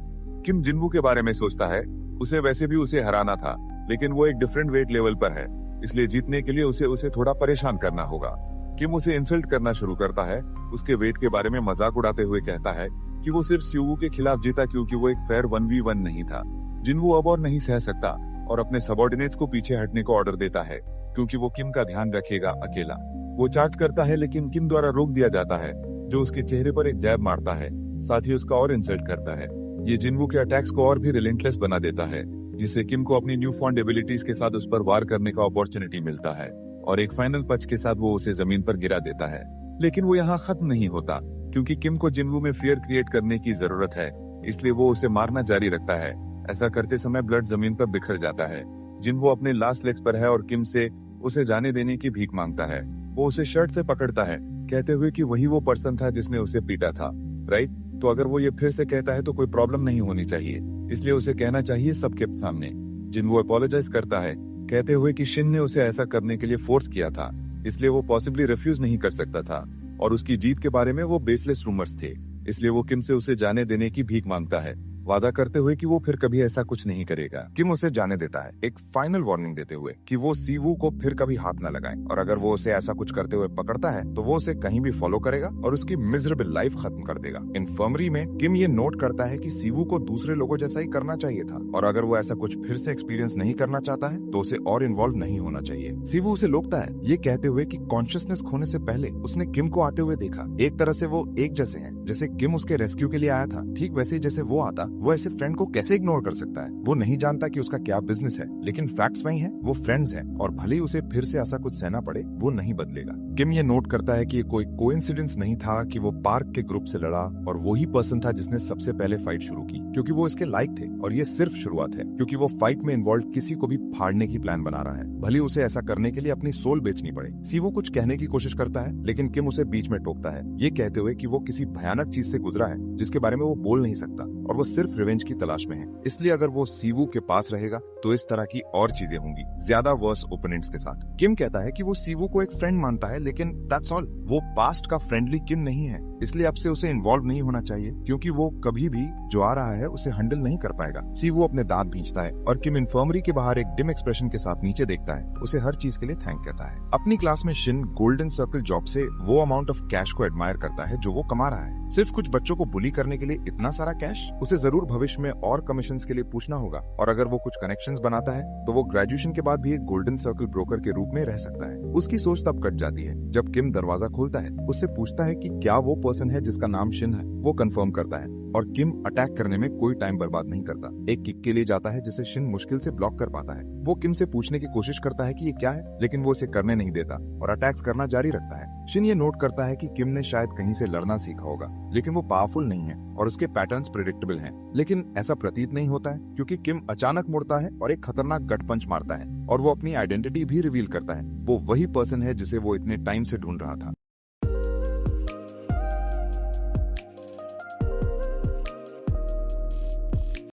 किम जिनवू के बारे में सोचता है, उसे वैसे भी उसे हराना था लेकिन वो एक डिफरेंट वेट लेवल पर है, इसलिए जीतने के लिए उसे थोड़ा परेशान करना होगा। किम उसे इंसल्ट करना शुरू करता है, उसके वेट के बारे में मजाक उड़ाते हुए कहता है कि वो सिर्फ सियुवू के खिलाफ जीता क्योंकि वो एक फेयर 1v1 नहीं था। जिनवू अब और नहीं सह सकता और अपने सबऑर्डिनेट्स को पीछे हटने को ऑर्डर देता है क्योंकि वो किम का ध्यान रखेगा अकेला। वो चार्ज करता है लेकिन किम द्वारा रोक दिया जाता है जो उसके चेहरे पर एक जैब मारता है, साथ ही उसका और इंसल्ट करता है। ये जिनवू के अटैक्स को और भी रिलेंटलेस बना देता है जिससे किम को अपनी न्यू फॉन्ड एबिलिटीज के साथ उस पर वार करने का अपॉर्चुनिटी मिलता है और एक फाइनल पंच के साथ वो उसे जमीन पर गिरा देता है। लेकिन वो यहाँ खत्म नहीं होता क्योंकि किम को जिनवू में फियर क्रिएट करने की जरूरत है, इसलिए वो उसे मारना जारी रखता है। ऐसा करते समय ब्लड जमीन पर बिखर जाता है। जिनवू अपने लास्ट लेग्स पर है और किम से उसे जाने देने की भीख मांगता है। वो उसे शर्ट से पकड़ता है कहते हुए कि वही वो पर्सन था जिसने उसे पीटा था, राइट? तो अगर वो ये फिर से कहता है तो कोई प्रॉब्लम नहीं होनी चाहिए, इसलिए उसे कहना चाहिए सबके सामने। जिन वो अपोलोजाइज करता है, कहते हुए कि शिन ने उसे ऐसा करने के लिए फोर्स किया था, इसलिए वो पॉसिबली रिफ्यूज नहीं कर सकता था, और उसकी जीत के बारे में वो बेसलेस रूमर्स थे, इसलिए वो किम से उसे जाने देने की भीख मांगता है, वादा करते हुए कि वो फिर कभी ऐसा कुछ नहीं करेगा। किम उसे जाने देता है, एक फाइनल वार्निंग देते हुए कि वो सीवू को फिर कभी हाथ न लगाए, और अगर वो उसे ऐसा कुछ करते हुए पकड़ता है तो वो उसे कहीं भी फॉलो करेगा और उसकी मिजरेबल लाइफ खत्म कर देगा। इन्फर्मरी में किम ये नोट करता है कि सीवू को दूसरे लोगों जैसा ही करना चाहिए था, और अगर वो ऐसा कुछ फिर से एक्सपीरियंस नहीं करना चाहता है तो उसे और इन्वॉल्व नहीं होना चाहिए। सीवू उसे रोकता है, ये कहते हुए कि कॉन्शियसनेस खोने से पहले उसने किम को आते हुए देखा। एक तरह से वो एक जैसे हैं, जैसे किम उसके रेस्क्यू के लिए आया था, ठीक वैसे ही जैसे वो आता, वो ऐसे फ्रेंड को कैसे इग्नोर कर सकता है। वो नहीं जानता कि उसका क्या बिजनेस है, लेकिन फैक्ट्स वही हैं, वो फ्रेंड्स हैं, और भले ही उसे फिर से ऐसा कुछ सहना पड़े, वो नहीं बदलेगा। किम ये नोट करता है कि ये कोई कोइंसिडेंस नहीं था कि वो पार्क के ग्रुप से लड़ा और वही पर्सन था जिसने सबसे पहले फाइट शुरू की, क्योंकि वो इसके लायक थे, और ये सिर्फ शुरुआत है, क्योंकि वो फाइट में इन्वॉल्व किसी को भी फाड़ने की प्लान बना रहा है, भले ही उसे ऐसा करने के लिए अपनी सोल बेचनी पड़े। सीवो कुछ कहने की कोशिश करता है, लेकिन किम उसे बीच में टोकता है, ये कहते हुए कि वो किसी भयानक चीज से गुजरा है जिसके बारे में वो बोल नहीं सकता, और वो सिर्फ रिवेंज की तलाश में है, इसलिए अगर वो सीवू के पास रहेगा तो इस तरह की और चीजें होंगी, ज्यादा वर्स ओपोनेंट्स के साथ। किम कहता है कि वो सीवू को एक फ्रेंड मानता है, लेकिन दैट्स ऑल। वो पास्ट का फ्रेंडली किम नहीं है, इसलिए अब से उसे इन्वॉल्व नहीं होना चाहिए, क्योंकि वो कभी भी जो आ रहा है उसे हैंडल नहीं कर पाएगा। सीवू अपने दांत भींचता है और किम इन्फर्मरी के बाहर एक डिम एक्सप्रेशन के साथ नीचे देखता है, उसे हर चीज के लिए थैंक कहता है। अपनी क्लास में शिन गोल्डन सर्कल जॉब से वो अमाउंट ऑफ कैश को एडमायर करता है जो वो कमा रहा है। सिर्फ कुछ बच्चों को बुली करने के लिए इतना सारा कैश, उसे जरूर भविष्य में और कमीशंस के लिए पूछना होगा, और अगर वो कुछ कनेक्शंस बनाता है तो वो ग्रेजुएशन के बाद भी एक गोल्डन सर्कल ब्रोकर के रूप में रह सकता है। उसकी सोच तब कट जाती है जब किम दरवाजा खोलता है, उससे पूछता है कि क्या वो पर्सन है जिसका नाम शिन है। वो कंफर्म करता है, और किम अटैक करने में कोई टाइम बर्बाद नहीं करता, एक किक के लिए जाता है जिसे शिन मुश्किल से ब्लॉक कर पाता है। वो किम से पूछने की कोशिश करता है कि ये क्या है, लेकिन वो इसे करने नहीं देता और अटैक्स करना जारी रखता है। शिन ये नोट करता है कि किम ने शायद कहीं से लड़ना सीखा होगा, लेकिन वो पावरफुल नहीं है और उसके पैटर्न्स प्रेडिक्टेबल हैं। लेकिन ऐसा प्रतीत नहीं होता है, क्योंकि किम अचानक मुड़ता है और एक खतरनाक गट पंच मारता है, और वो अपनी आइडेंटिटी भी रिवील करता है। वो वही पर्सन है जिसे वो इतने टाइम से ढूंढ रहा था।